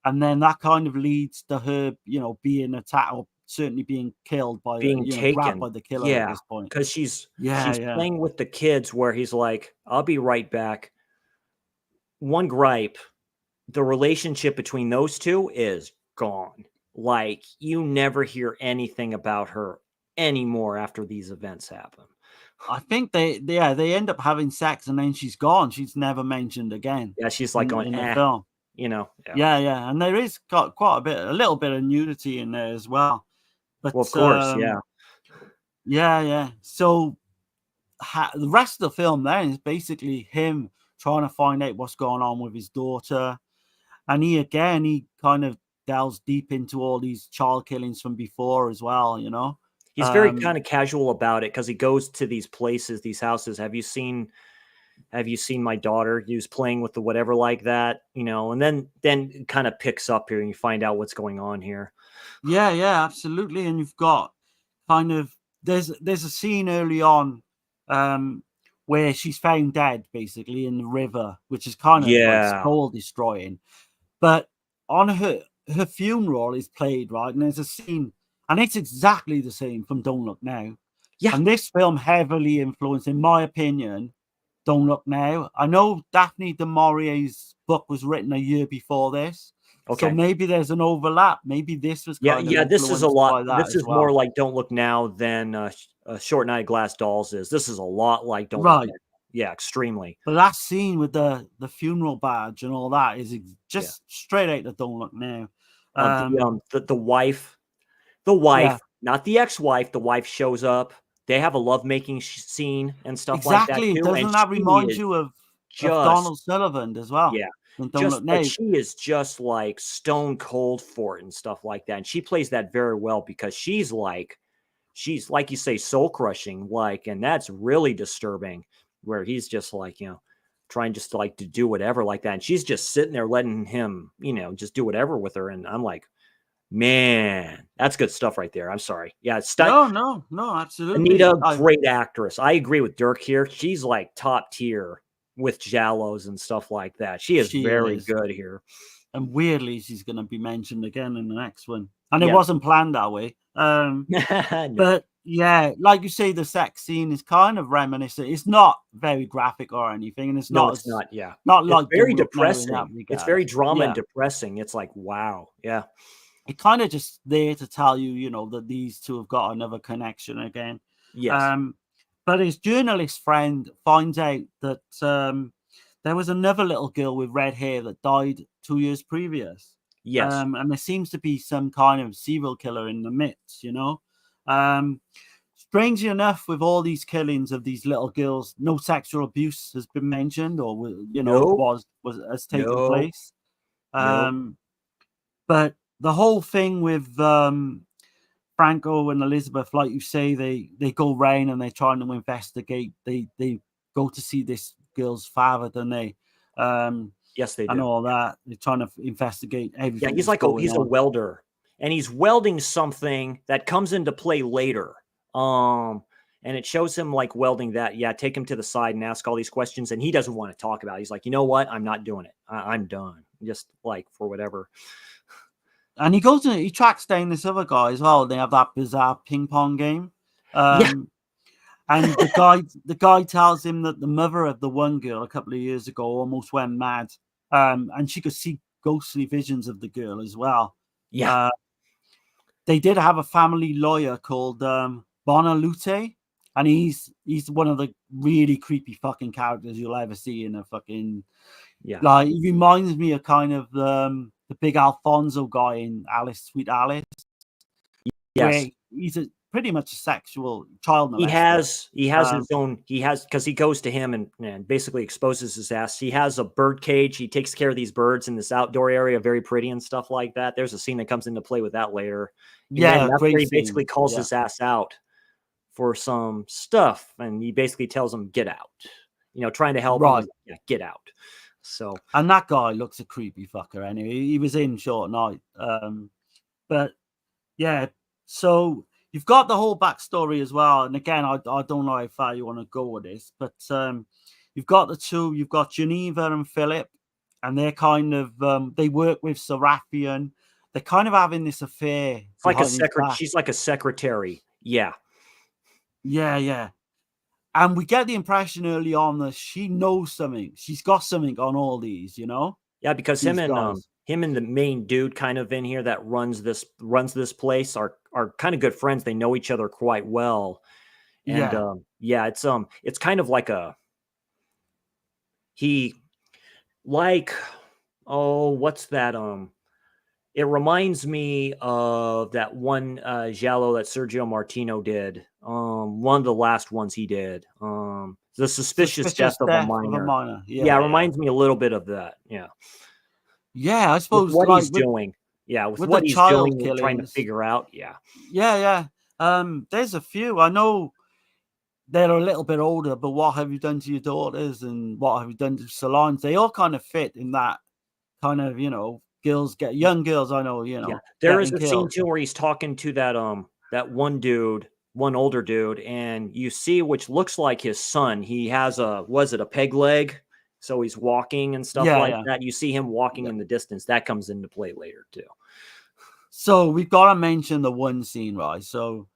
S2: and then that kind of leads to her, being attacked or certainly being killed by,
S1: Being
S2: grabbed
S1: taken.
S2: by the killer at
S1: Yeah,
S2: this point.
S1: because she's
S2: Yeah, yeah.
S1: playing with the kids where he's like, "I'll be right back." One gripe, the relationship between those two is gone. Like, you never hear anything about her anymore after these events happen.
S2: I think they end up having sex and then she's gone. She's never mentioned again
S1: Yeah, she's like going,
S2: in the
S1: "Eh,"
S2: film.
S1: Yeah.
S2: Yeah, yeah, and there is got quite a little bit of nudity in there as well. But
S1: Well, of course, yeah.
S2: yeah, yeah. So the rest of the film then is basically him trying to find out what's going on with his daughter, and he kind of delves deep into all these child killings from before as well.
S1: He's very kind of casual about it because he goes to these places, these houses. Have you seen my daughter? He was playing with the whatever like that, and then it kind of picks up here and you find out what's going on here.
S2: Yeah, yeah, absolutely. And you've got kind of there's a scene early on where she's found dead basically in the river, which is kind of like
S1: Yeah.
S2: soul destroying. But on her funeral is played, right? And there's a scene, and it's exactly the same from Don't Look Now.
S1: Yeah.
S2: And this film heavily influenced, in my opinion, Don't Look Now. I know Daphne du Maurier's book was written a year before this. So
S1: Okay.
S2: maybe there's an overlap. Maybe this was kind of
S1: Yeah, this is a
S2: influenced by
S1: lot.
S2: that
S1: This
S2: as
S1: is more
S2: well.
S1: like Don't Look Now than a Short Night of Glass Dolls is. This is a lot like Don't Look
S2: Right.
S1: Now. Yeah, extremely.
S2: But that scene with the funeral badge and all that is just straight out of Don't Look Now.
S1: The wife,
S2: Yeah,
S1: not the ex-wife, the wife shows up. They have a lovemaking scene and stuff like that
S2: exactly.
S1: too, and
S2: Doesn't that
S1: she
S2: remind
S1: is
S2: you of
S1: just
S2: Donald Sullivan as well?
S1: yeah,
S2: In Don't Look Now.
S1: she is just like stone cold for it and stuff like that, and she plays that very well because she's like you say, soul crushing, like, and that's really disturbing. Where he's just like trying just to like to do whatever like that, and she's just sitting there letting him just do whatever with her, and I'm like, man, that's good stuff right there. I'm sorry. Yeah,
S2: No, absolutely.
S1: Anita, great actress. I agree with Dirk here. She's like top tier with Giallos and stuff like that. She is very good here.
S2: And weirdly, she's going to be mentioned again in the next one. And
S1: Yeah.
S2: it wasn't planned that way.
S1: No.
S2: But yeah, like you say, the sex scene is kind of reminiscent. It's not very graphic or anything, and it's not.
S1: It's not. Yeah,
S2: not
S1: it's
S2: like
S1: very
S2: Don't Look Now in that
S1: depressing. It's
S2: regard.
S1: very drama and
S2: Yeah.
S1: depressing. It's like, wow, yeah.
S2: It kind of just there to tell you, that these two have got another connection again.
S1: Yes.
S2: But his journalist friend finds out that there was another little girl with red hair that died 2 years previous.
S1: Yes.
S2: And there seems to be some kind of serial killer in the midst, Strangely enough, with all these killings of these little girls, no sexual abuse has been mentioned or, has taken place. But the whole thing with Franco and Elizabeth, like you say, they go round and they're trying to investigate. They go to see this girl's father, don't they?
S1: Yes, they do.
S2: And all that. They're trying to investigate everything.
S1: Yeah, he's like he's a welder, and he's welding something that comes into play later. And it shows him like welding that. Yeah, take him to the side and ask all these questions, and he doesn't want to talk about it. He's like, you know what? I'm not doing it. I'm done. Just like for whatever.
S2: And he tracks down this other guy as well. They have that bizarre ping pong game. And the guy tells him that the mother of the one girl a couple of years ago almost went mad. And she could see ghostly visions of the girl as well.
S1: Yeah.
S2: They did have a family lawyer called Bonalute, and he's one of the really creepy fucking characters you'll ever see in a fucking like he reminds me of kind of the big Alfonso guy in Alice, Sweet Alice.
S1: Yes.
S2: Where pretty much a sexual child
S1: He
S2: molester.
S1: has his own, because he goes to him and basically exposes his ass. He has a bird cage. He takes care of these birds in this outdoor area, very pretty and stuff like that. There's a scene that comes into play with that later. And then
S2: Yeah,
S1: that's where
S2: great
S1: he basically
S2: scene.
S1: calls
S2: Yeah,
S1: his ass out for some stuff, and he basically tells him, get out, trying to help him.
S2: right.
S1: He's like, yeah, get out. So
S2: And that guy looks a creepy fucker anyway. He was in Short Night. But yeah, so you've got the whole backstory as well. And again, I don't know how far you want to go with this, but you've got the two, you've got Geneva and Philip, and they're kind of they work with Serafian. They're kind of having this affair
S1: it's like
S2: behind his back.
S1: she's like a secretary. Yeah.
S2: Yeah, yeah. And we get the impression early on that she knows something. She's got something on all these,
S1: Yeah, because
S2: these guys.
S1: him and the main dude kind of in here that runs this place are kind of good friends. They know each other quite well. And
S2: Yeah.
S1: yeah, it's kind of like he like, oh, what's that? It reminds me of that one Giallo that Sergio Martino did. One of the last ones he did. The Suspicious Death
S2: Suspicious
S1: of a
S2: death of a
S1: Minor.
S2: minor.
S1: Yeah, it
S2: Yeah, yeah.
S1: reminds me a little bit of that. Yeah.
S2: Yeah, I
S1: With
S2: suppose
S1: what
S2: like
S1: he's doing. Yeah, with
S2: with the
S1: what he's
S2: child
S1: doing and trying to
S2: killings.
S1: figure out. Yeah.
S2: Yeah, yeah. There's a few. I know they're a little bit older, but what have you done to your daughters and what have you done to salons? They all kind of fit in that kind of, girls get young girls, I know,
S1: Yeah. There is
S2: getting
S1: a scene
S2: killed.
S1: too where he's talking to that one dude, one older dude, and you see which looks like his son. He has a peg leg? So he's walking and stuff
S2: Yeah,
S1: like
S2: yeah.
S1: that. You see him walking
S2: Yeah.
S1: in the distance. That comes into play later too.
S2: So we've got to mention the one scene, right? So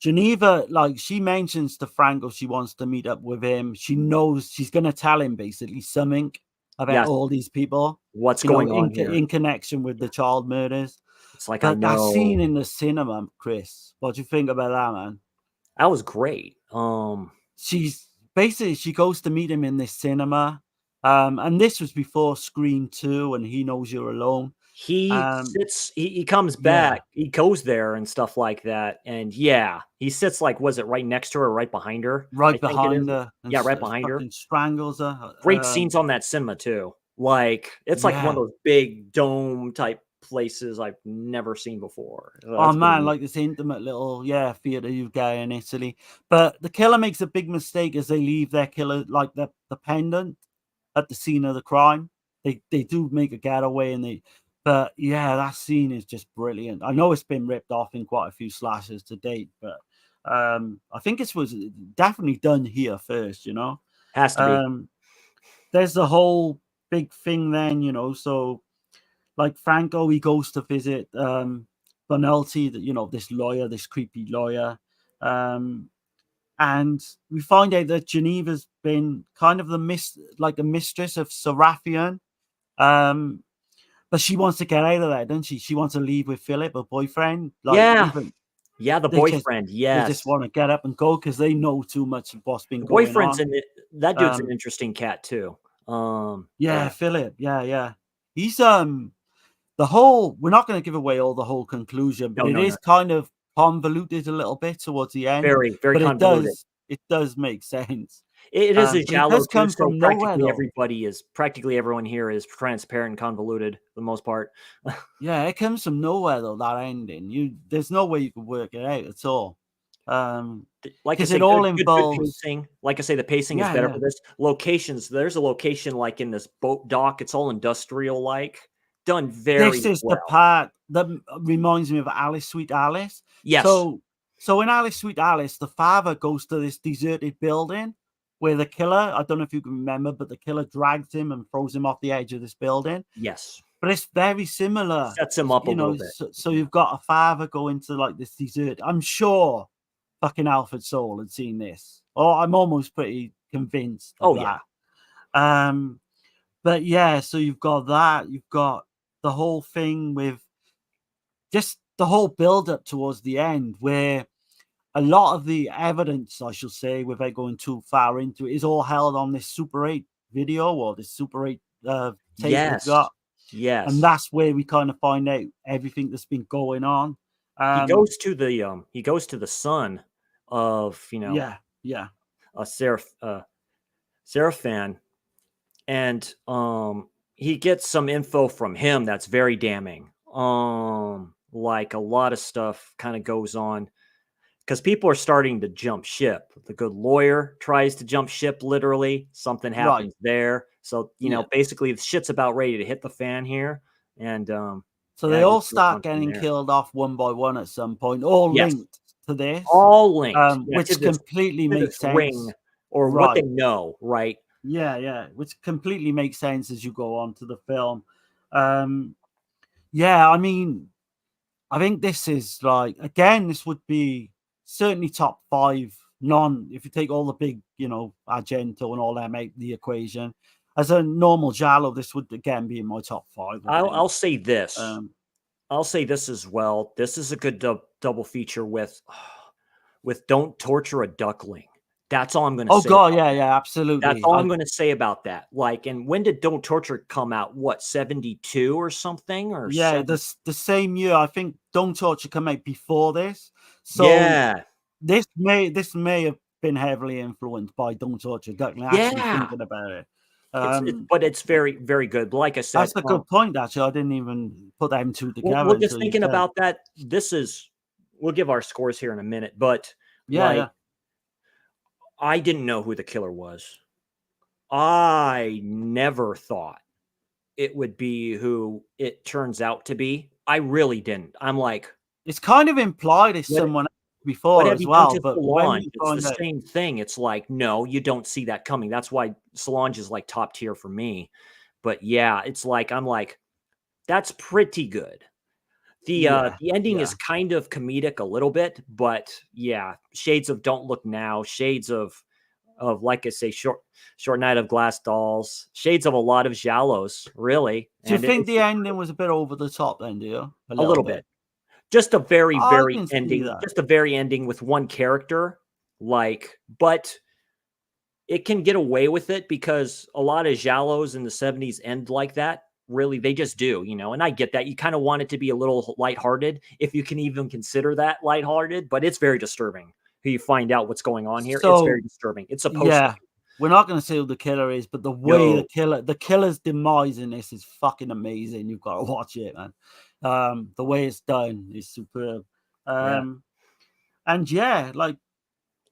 S2: Geneva, like she mentions to Franco she wants to meet up with him. She knows she's going to tell him basically something about
S1: Yes.
S2: all these people,
S1: What's going on here?
S2: in connection with the child murders.
S1: It's like, I
S2: But that scene
S1: know.
S2: in the cinema, Chris, what do you think about that, man?
S1: That was great.
S2: She's basically she goes to meet him in this cinema. And this was before Scream 2 and He Knows You're Alone.
S1: He sits, he comes
S2: Yeah.
S1: back, he goes there and stuff like that. And yeah, he sits like, was it right next to her or right behind her?
S2: Right
S1: I think it is.
S2: behind her and
S1: Yeah, right behind her.
S2: fucking strangles her.
S1: Great scenes on that cinema too. Like, it's like one of
S2: Yeah.
S1: those big dome type places I've never seen before. So
S2: Oh
S1: that's pretty
S2: man,
S1: neat.
S2: like this intimate little theater you get in Italy. But the killer makes a big mistake as they leave their killer, like the pendant at the scene of the crime. They do make a getaway but yeah, that scene is just brilliant. I know it's been ripped off in quite a few slashes to date, but I think it was definitely done here first,
S1: Has to be.
S2: There's the whole big thing then, so like Franco, he goes to visit Bonelti, this lawyer, this creepy lawyer. And we find out that Geneva's been kind of a mistress of Serafian. But she wants to get out of there, doesn't she? She wants to leave with Philip, her boyfriend. Like
S1: Yeah.
S2: even
S1: Yeah, the
S2: they just
S1: boyfriend.
S2: they just
S1: Yes.
S2: want to get up and go because they know too much of what's been
S1: The
S2: going
S1: boyfriend's
S2: on.
S1: in it. That dude's an
S2: Um,
S1: interesting cat too.
S2: yeah,
S1: Yeah.
S2: Philip. Yeah, yeah. He's the whole. We're not going to give away all the whole conclusion, but
S1: No,
S2: it
S1: no, no.
S2: is kind of convoluted a little bit towards the end.
S1: Very, very
S2: But it
S1: convoluted.
S2: does make sense.
S1: It is a
S2: But it
S1: giallo
S2: does
S1: too,
S2: come
S1: so
S2: from nowhere, though.
S1: practically everyone here is transparent and convoluted for the most part.
S2: Yeah, it comes from nowhere though. That ending, there's no way you could work it out at all.
S1: Like I
S2: Because
S1: say,
S2: it all
S1: good
S2: involves.
S1: pacing. Like I say, the pacing is
S2: Yeah,
S1: better
S2: yeah.
S1: for this. Locations, there's a location like in this boat dock. It's all industrial like, done very
S2: This is the
S1: well.
S2: part that reminds me of Alice Sweet Alice.
S1: Yes.
S2: So in Alice Sweet Alice, the father goes to this deserted building where the killer, I don't know if you can remember, but the killer drags him and throws him off the edge of this building.
S1: Yes.
S2: But it's very similar.
S1: Sets him up a little bit.
S2: So you've got a father going to like this desert. I'm sure fucking Alfred Soul had seen this. Or I'm almost pretty convinced of
S1: Oh, yeah.
S2: that. But yeah, so you've got that. You've got the whole thing with just the whole build up towards the end where a lot of the evidence, I should say, without going too far into it, is all held on this Super 8 video or this Super 8 tape they've
S1: Yes.
S2: got. And
S1: Yes.
S2: that's where we kind of find out everything that's been going on.
S1: He goes to the son of,
S2: Yeah, yeah.
S1: a Seraphan, and he gets some info from him that's very damning. Like a lot of stuff kind of goes on because people are starting to jump ship. The good lawyer tries to jump ship, literally. Something
S2: Right.
S1: happens there. So,
S2: Yeah.
S1: basically the shit's about ready to hit the fan here. And
S2: So
S1: yeah,
S2: they
S1: it
S2: all
S1: just goes
S2: start
S1: on from
S2: getting
S1: there.
S2: killed off one by one at some point, all
S1: Yes,
S2: linked to this,
S1: all linked, yeah,
S2: which completely
S1: to this
S2: makes
S1: ring,
S2: sense.
S1: or what they
S2: Right.
S1: know, right?
S2: Yeah, yeah. Which completely makes sense as you go on to the film. Um, yeah, I mean, I think this is like, again, this would be certainly top five if you take all the big, Argento and all them out the equation. As a normal Giallo, this would again be in my top five, I think.
S1: I'll say this.
S2: Um,
S1: I'll say this as well. This is a good double feature with Don't Torture a Duckling. That's all I'm going to
S2: oh
S1: say
S2: god,
S1: about
S2: yeah,
S1: that.
S2: yeah,
S1: That's
S2: absolutely.
S1: all I'm going to say about that. Like, and when did Don't Torture come out? What, 72 or something, or
S2: Yeah,
S1: 7?
S2: the same year, I think Don't Torture come out before this. So
S1: Yeah.
S2: this may have been heavily influenced by Don't Torture Duckling, actually
S1: Yeah.
S2: thinking about it.
S1: But it's very, very good. But like I said,
S2: That's a good point, actually. I didn't even put them two together
S1: well, just
S2: until you
S1: thinking
S2: said.
S1: about that, we'll give our scores here in a minute, but
S2: Yeah,
S1: like,
S2: yeah.
S1: I didn't know who the killer was. I never thought it would be who it turns out to be. I really didn't. I'm like,
S2: It's kind of implied it's
S1: what
S2: someone else
S1: what
S2: before
S1: have
S2: as
S1: you done
S2: well,
S1: to
S2: but when
S1: Solange?
S2: you
S1: It's the
S2: find out,
S1: same thing. It's like, no, you don't see that coming. That's why Solange is like top tier for me. But yeah, it's like, I'm like, that's pretty good.
S2: yeah,
S1: The ending
S2: yeah.
S1: is kind of comedic a little bit, but yeah, shades of Don't Look Now, shades of like I say, short Night of Glass Dolls, shades of a lot of Giallos, really.
S2: Do you
S1: And
S2: think
S1: it's
S2: the ending was a bit over the top then, do you? A
S1: a
S2: little
S1: little
S2: bit.
S1: bit. Just a very,
S2: I
S1: very
S2: can see
S1: ending,
S2: that.
S1: just a very ending with one character. Like, but it can get away with it because a lot of Giallos in the 70s end like that. Really, they just do, and I get that. You kind of want it to be a little lighthearted, if you can even consider that lighthearted, but it's very disturbing. You find out what's going on here. It's very
S2: So
S1: disturbing. It's supposed to
S2: yeah,
S1: be.
S2: we're not going to say who the killer is, but the way
S1: No.
S2: the killer's demise in this is fucking amazing. You've got to watch it, man. The way it's done is superb.
S1: Yeah.
S2: And yeah, like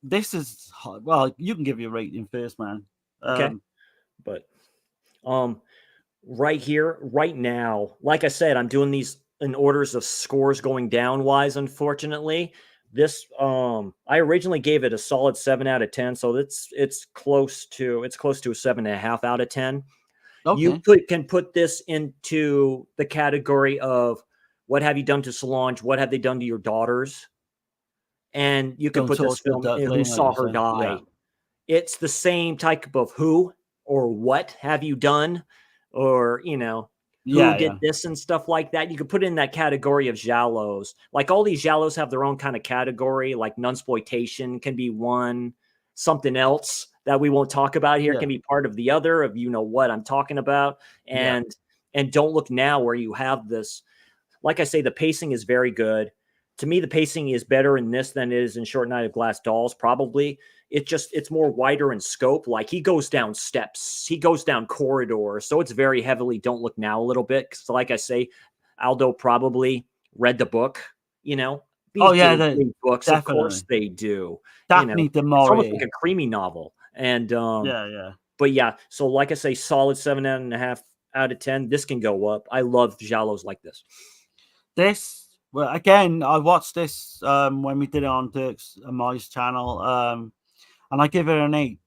S2: this is well, you can give your rating first, man.
S1: Okay. But um right here, right now, like I said, I'm doing these in orders of scores going down wise, unfortunately. This I originally gave it a solid 7 out of 10, so it's close to a 7.5 out of 10. You
S2: Okay,
S1: can put this into the category of what have you done to Solange? What have they done to your daughters? And you could
S2: don't
S1: put this
S2: torture the
S1: film in Who
S2: duckling, like
S1: Saw
S2: you
S1: Her
S2: say. Yeah,
S1: Die. It's the same type of who or what have you done, or who
S2: yeah,
S1: did
S2: yeah,
S1: this and stuff like that. You could put it in that category of giallos. Like all these giallos have their own kind of category. Like nunsploitation can be one, something else that we won't talk about here
S2: yeah,
S1: can be part of the other, of what I'm talking about.
S2: yeah,
S1: And Don't Look Now, where you have this, like I say, the pacing is very good. To me, the pacing is better in this than it is in Short Night of Glass Dolls, probably. It's more wider in scope. Like he goes down steps, he goes down corridors. So it's very heavily Don't Look Now a little bit. So like I say, Aldo probably read the book, you know.
S2: oh
S1: These
S2: yeah,
S1: dudes read books, of course
S2: definitely.
S1: they do.
S2: Daphne de
S1: It's almost like
S2: Maurier.
S1: a creamy novel. And
S2: Yeah, yeah.
S1: but yeah, so like I say, solid 7.5 out of 10. This can go up. I love Giallos like this.
S2: This, well, again, I watched this when we did it on Dirk's and my channel, and I give it an 8,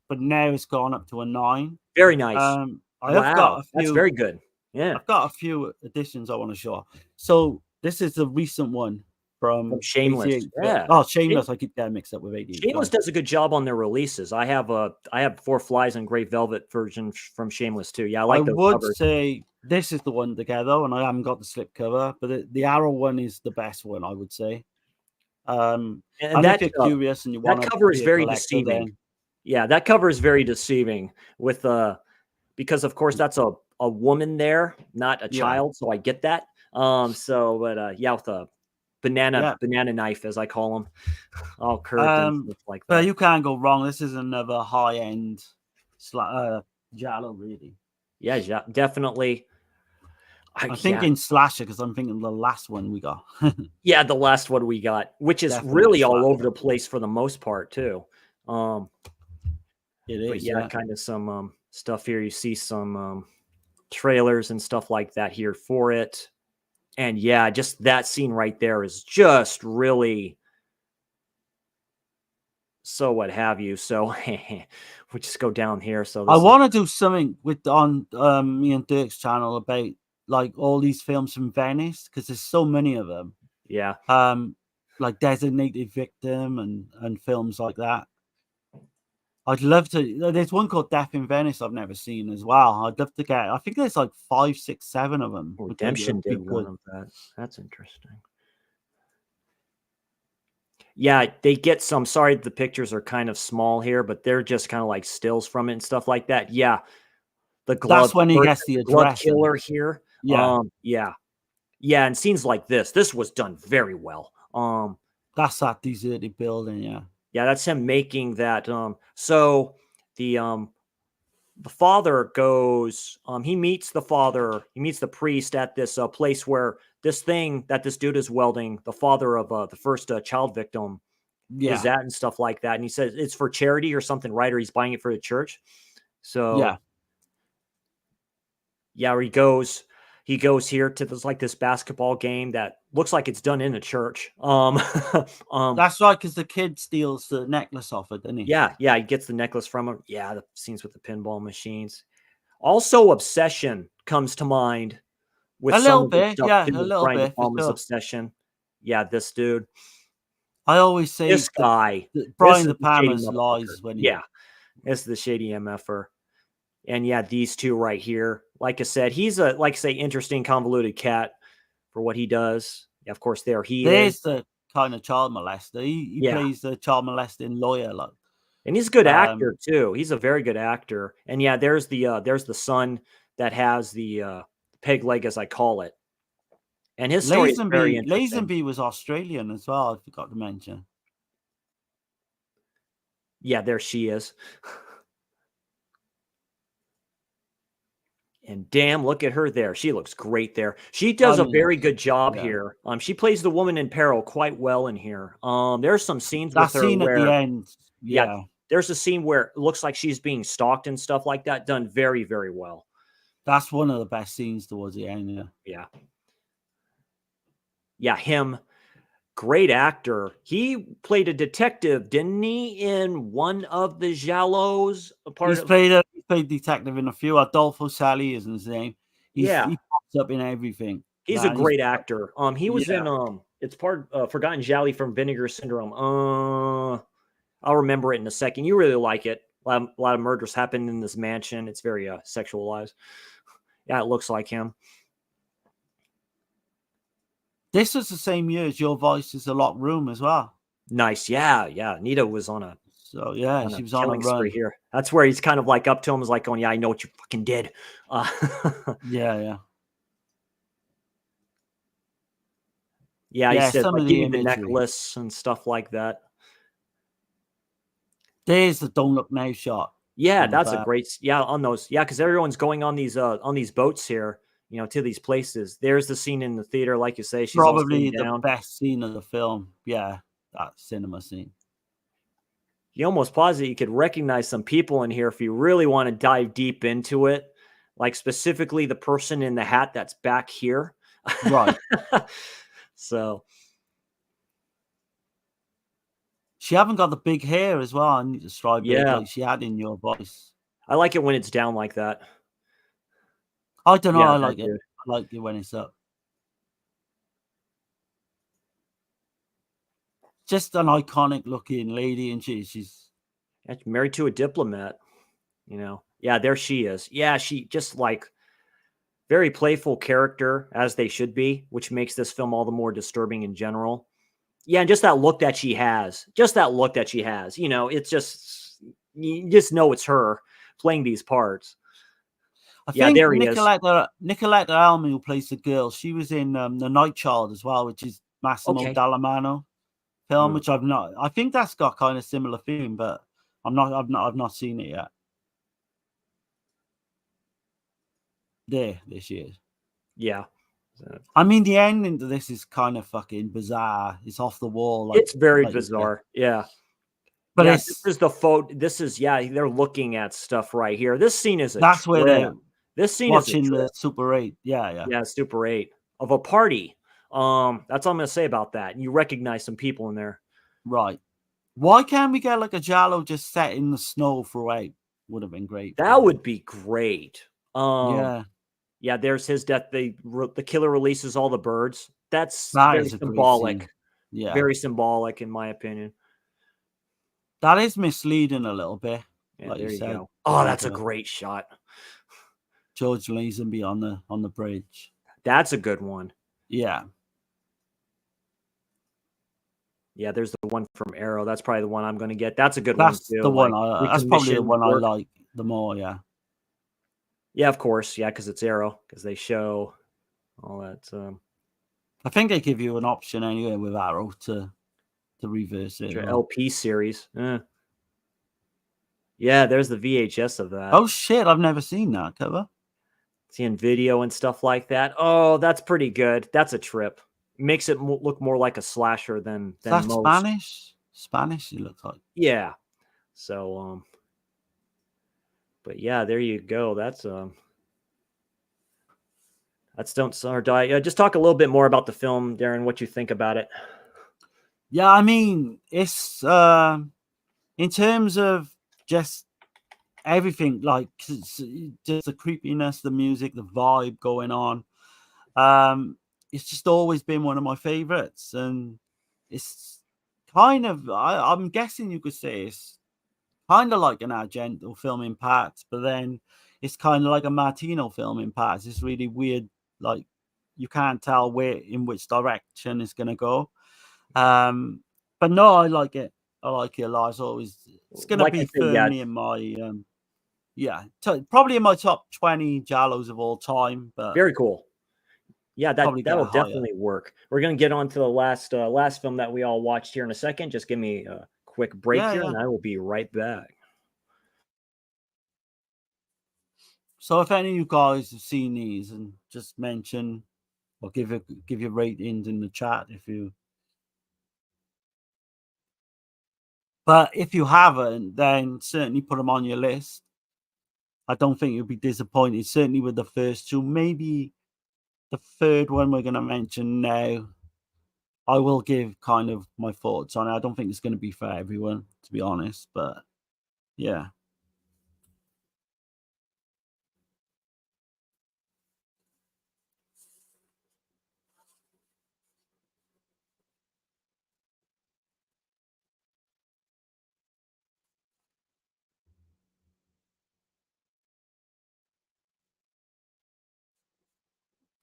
S2: but now it's gone up to a 9.
S1: Very nice.
S2: I have got
S1: Wow,
S2: a
S1: that's
S2: few.
S1: very good. Yeah,
S2: I've got a few additions I want to show. So this is the recent one
S1: from
S2: from
S1: Shameless.
S2: 88 film.
S1: Yeah,
S2: Oh,
S1: Shame
S2: Shameless! I keep getting mixed up with 88
S1: Shameless
S2: film.
S1: does a good job on their releases. I have Four Flies and Gray Velvet version from Shameless too. Yeah, I
S2: I
S1: like those
S2: would
S1: covers.
S2: say this is the one together, and I haven't got the slip cover, but the Arrow one is the best one, I would say.
S1: And
S2: And if you're curious and you
S1: that
S2: want to
S1: cover is
S2: be a
S1: very
S2: collector,
S1: deceiving.
S2: then
S1: Yeah, that cover is very deceiving with because of course that's a woman there, not a
S2: yeah,
S1: child, so I get that. But yeah, with banana knife, as I call them, all curved and stuff like that.
S2: But you can't go wrong. This is another high end Giallo, really.
S1: Yeah, definitely.
S2: I'm thinking slasher because I'm thinking the last one we got.
S1: Yeah, the last one we got, which is
S2: Definitely
S1: really all over the place for the most part too.
S2: It is,
S1: but yeah, kind of some stuff here. You see some trailers and stuff like that here for it. And yeah, just that scene right there is just really so what have you. So we just go down here. So
S2: I want to do something on me and Dirk's channel about like all these films from Venice because there's so many of them.
S1: Yeah.
S2: Like Designated Victim and films like that. I'd love to. There's one called Death in Venice I've never seen as well. I'd love to get. I think there's like 5, 6, 7 of them.
S1: Redemption did one of that. That's interesting. Yeah, they get some. Sorry, the pictures are kind of small here, but they're just kind of like stills from it and stuff like that. Yeah, the glove.
S2: That's when he gets the
S1: glove killer here.
S2: Yeah,
S1: yeah, and scenes like this was done very well.
S2: That's that deserted building.
S1: Yeah, that's him making that. So the father goes. He meets the father. He meets the priest at this place where this thing that this dude is welding, the father of the first child victim, is at and stuff like that. And he says it's for charity or something, right? Or he's buying it for the church. So yeah, where he goes here to this basketball game that looks like it's done in a church.
S2: That's right, because the kid steals the necklace off it, doesn't he?
S1: Yeah, he gets the necklace from him. Yeah, the scenes with the pinball machines. Also, Obsession comes to mind with
S2: a little bit, a little bit.
S1: Obsession. Yeah, this dude.
S2: I always say
S1: this guy,
S2: Brian De Palma's lies when he...
S1: it's the shady MFer. And yeah, these two right here. Like I said, he's a interesting, convoluted cat for what he does. Yeah, of course, there's
S2: the kind of child molester. He plays the child molesting lawyer, like.
S1: And he's a good actor too. He's a very good actor. And yeah, there's the son that has the peg leg, as I call it. And his story is very interesting.
S2: Lazenby was Australian as well. I forgot to mention.
S1: Yeah, there she is. And damn, look at her there. She looks great there. She does a very good job here. She plays the woman in peril quite well in here. There's some scenes with her where
S2: at the end.
S1: Yeah, there's a scene where it looks like she's being stalked and stuff like that, done very, very well.
S2: That's one of the best scenes towards the end.
S1: Yeah, him. Great actor. He played a detective, didn't he, in one of the Giallos?
S2: He played detective in a few. Adolfo Sali is his name. He pops up in everything.
S1: He's a great actor. He was in it's part Forgotten Gialli from Vinegar Syndrome. I'll remember it in a second. You really like it. A lot of murders happen in this mansion. It's very sexualized. Yeah, it looks like him.
S2: This was the same year as Your Voice Is a Locked Room as well.
S1: Nice. Yeah. Nita was on a...
S2: So yeah, she was on a run
S1: here. That's where he's kind of like up to him, is like going, "Yeah, I know what you fucking did."
S2: Yeah.
S1: He said, like, give me the necklace and stuff like that.
S2: There's the don't look now shot.
S1: Yeah, that's a great. Yeah, on those. Yeah, because everyone's going on these boats here, to these places. There's the scene in the theater, like you say. She's
S2: probably the best scene of the film. Yeah, that cinema scene.
S1: You almost posit you could recognize some people in here if you really want to dive deep into it, like specifically the person in the hat that's back here.
S2: Right.
S1: So
S2: she haven't got the big hair as well. I need to describe it like she had in Your Voice.
S1: I like it when it's down like that.
S2: I don't know. I like it. I like it when it's up. Just an iconic looking lady, and she's
S1: married to a diplomat. Yeah, there she is. Yeah, she just like very playful character, as they should be, which makes this film all the more disturbing in general. Yeah, and just that look that she has. It's just, you just know it's her playing these parts.
S2: I think Nicoletta Almy, who plays the girl, she was in The Night Child as well, which is Massimo
S1: Okay.
S2: Dallamano film, which I've not. I think that's got kind of similar theme, but I've not seen it yet. This year.
S1: Yeah.
S2: I mean, the ending to this is kind of fucking bizarre. It's off the wall. Like,
S1: it's very bizarre. Yeah.
S2: But
S1: yeah,
S2: it's,
S1: this is the photo. This is, they're looking at stuff right here. This scene is a
S2: that's where
S1: trip.
S2: they're
S1: This scene is a
S2: watching
S1: trip.
S2: the Super 8. Yeah.
S1: Yeah, Super 8 of a party. That's all I'm gonna say about that. You recognize some people in there.
S2: Right. Why can't we get like a Giallo just set in the snow throughout? Would have been great.
S1: That would be great.
S2: Yeah.
S1: Yeah, there's his death. The killer releases all the birds. That's
S2: That
S1: very
S2: is a great
S1: symbolic.
S2: scene. Yeah.
S1: Very symbolic, in my opinion.
S2: That is misleading a little bit.
S1: Yeah,
S2: like
S1: there you
S2: said.
S1: go. Oh, that's a great shot.
S2: George Lazenby on the bridge.
S1: That's a good one.
S2: Yeah.
S1: Yeah, there's the one from Arrow. That's probably the one I'm going to get. That's a good
S2: That's
S1: one too.
S2: the one. That's probably the
S1: recommissioned
S2: one I
S1: work.
S2: like the more. Yeah.
S1: Yeah, of course. Yeah, because it's Arrow. Because they show all that.
S2: I think they give you an option anyway with Arrow to reverse it.
S1: LP series. Yeah, there's the VHS of that.
S2: Oh shit! I've never seen that cover.
S1: Seeing video and stuff like that. Oh, that's pretty good. That's a trip. Makes it look more like a slasher than
S2: That's
S1: most.
S2: Spanish. It looks like.
S1: Yeah. So but yeah, there you go. That's Don't Sell or Die. Just talk a little bit more about the film, Darren. What you think about it?
S2: Yeah, I mean, it's in terms of just everything, like just the creepiness, the music, the vibe going on. It's just always been one of my favorites, and it's kind of I'm guessing you could say it's kind of like an Argento film in parts, but then it's kind of like a Martino film in parts. It's really weird, like you can't tell in which direction it's gonna go. But no, I like it. I like it a lot. It's gonna be firmly in my probably in my top 20 Giallos of all time. But
S1: very cool. Yeah, that'll
S2: higher.
S1: definitely work. We're gonna get on to the last film that we all watched here in a second. Just give me a quick break here, and I will be right back.
S2: So if any of you guys have seen these, and just mention or give your ratings in the chat if you. But if you haven't, then certainly put them on your list. I don't think you'll be disappointed. Certainly with the first two, maybe the third one we're going to mention now. I will give kind of my thoughts on it. I don't think it's going to be for everyone, to be honest. But yeah.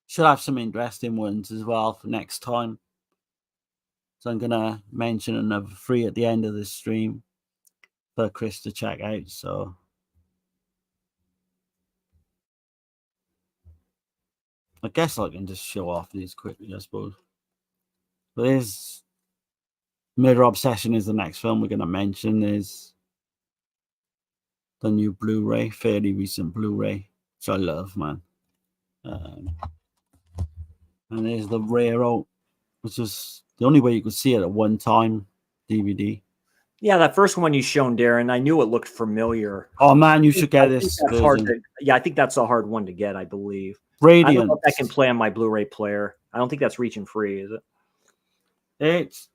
S2: Should have some interesting ones as well for next time. So I'm going to mention another 3 at the end of the stream for Chris to check out. So I guess I can just show off these quickly, I suppose. But there's Murder Obsession is the next film we're going to mention. There's the new Blu-ray, fairly recent Blu-ray, which I love, man. And there's the Raro, which is the only way you could see it at one time, DVD.
S1: Yeah, that first one you shown, Darren, I knew it looked familiar.
S2: Oh man, you should get this version.
S1: I think that's a hard one to get, I believe.
S2: Radiant.
S1: I don't know if that can play on my Blu-ray player. I don't think that's region free, is it?
S2: It's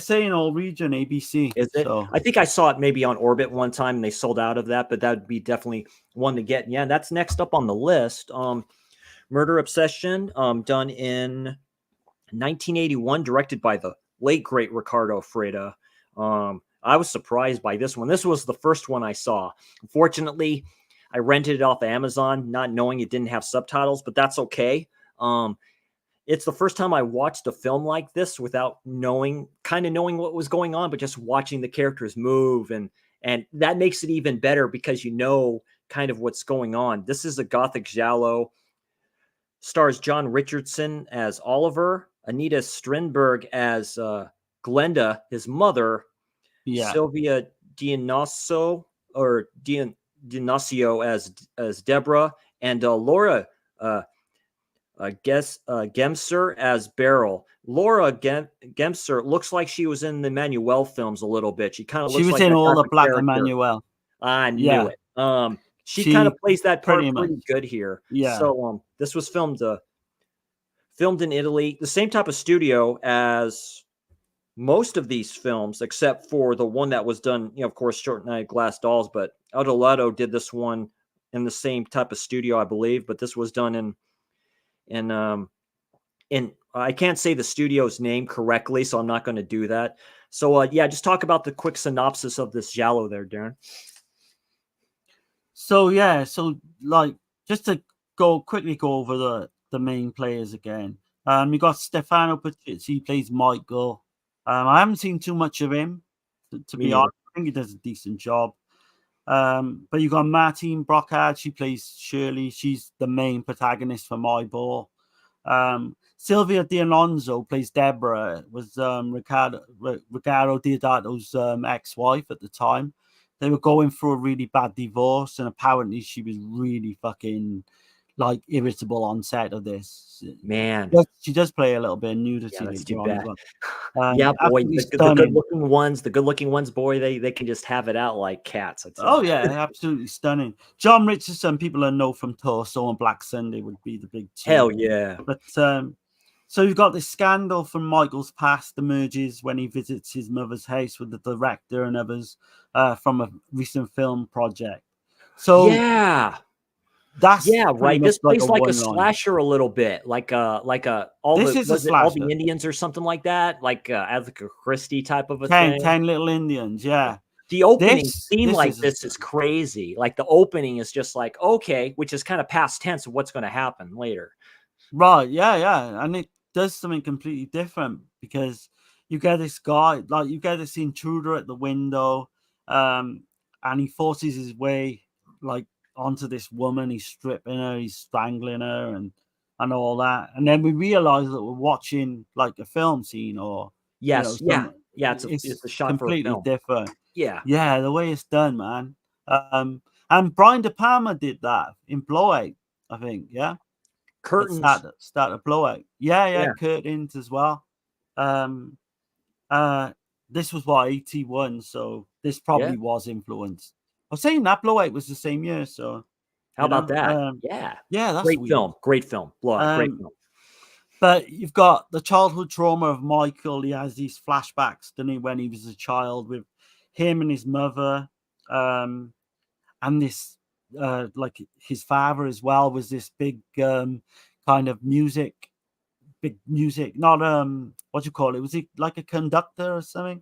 S2: saying all region ABC.
S1: Is it?
S2: So.
S1: I think I saw it maybe on Orbit one time and they sold out of that, but that would be definitely one to get. Yeah, that's next up on the list. Murder Obsession, done in 1981, directed by the late great Ricardo Freda. I was surprised by this one. This was the first one I saw. Unfortunately, I rented it off Amazon, not knowing it didn't have subtitles, but that's okay. It's the first time I watched a film like this without knowing what was going on, but just watching the characters move, and that makes it even better because you know kind of what's going on. This is a Gothic Giallo. Stars John Richardson as Oliver, Anita Strindberg as Glenda, his mother,
S2: Yeah.
S1: Sylvia Dionisio as Deborah, and Laura Gemser as Beryl. Laura Gemser looks like she was in the Manuel films a little bit. She kind of
S2: She
S1: looks
S2: was
S1: like
S2: in
S1: that
S2: all
S1: type
S2: the
S1: of
S2: Black
S1: character.
S2: Emmanuel.
S1: I knew
S2: Yeah.
S1: it. She kind of
S2: She
S1: plays that part
S2: pretty
S1: pretty
S2: much.
S1: good here.
S2: Yeah.
S1: So this was filmed in Italy, the same type of studio as most of these films, except for the one that was done, of course, Short Night Glass Dolls. But Adolato did this one in the same type of studio, I believe. But this was done in I can't say the studio's name correctly, so I'm not going to do that. So yeah, just talk about the quick synopsis of this Giallo there, Darren.
S2: So yeah, so like just to quickly go over the main players again. You got Stefano Pacizzi, he plays Michael. I haven't seen too much of him, to
S1: Me
S2: be
S1: neither.
S2: honest. I think he does a decent job. But you got Martine Brocard, she plays Shirley. She's the main protagonist for My Ball. Sylvia D'Alonso plays Deborah, was Ricardo Diodato's ex-wife at the time. They were going through a really bad divorce, and apparently she was really fucking like irritable on set of this.
S1: Man,
S2: she does play a little bit of nudity.
S1: yeah, that's too
S2: later on as
S1: bad.
S2: well.
S1: Yeah, boy,
S2: Absolutely
S1: the
S2: stunning.
S1: good-looking ones, boy, they can just have it out like cats. I tell
S2: Oh
S1: you.
S2: yeah, absolutely stunning. John Richardson, people I know from Torso and Black Sunday would be the big two.
S1: Hell yeah.
S2: But so you've got this scandal from Michael's past emerges when he visits his mother's house with the director and others from a recent film project. So
S1: yeah,
S2: that's
S1: right. This
S2: like
S1: plays like a
S2: one-line.
S1: slasher a little bit, like all the Indians or something like that, like Agatha Christie type of a thing.
S2: 10 Little Indians, yeah.
S1: The opening theme like this is crazy. Like the opening is just like, okay, which is kind of past tense of what's going to happen later.
S2: Right, yeah. And it does something completely different because you get this guy, like you get this intruder at the window, and he forces his way like onto this woman. He's stripping her, he's strangling her, and all that. And then we realize that we're watching like a film scene, or
S1: yes, it's a shot
S2: completely
S1: for a film.
S2: different.
S1: Yeah,
S2: the way it's done, man. And Brian De Palma did that in Blowout, I think. Yeah.
S1: curtains.
S2: Start a blowout. Yeah, curtains as well. This was what 81, so this probably was influenced. I was saying that Blowout was the same year, so
S1: how about that? Yeah,
S2: that's
S1: great
S2: weird.
S1: film. Great film. Blowout, great film.
S2: But you've got the childhood trauma of Michael. He has these flashbacks, doesn't he, when he was a child with him and his mother, and this like his father as well was this big kind of music, not what do you call it? Was he like a conductor or something?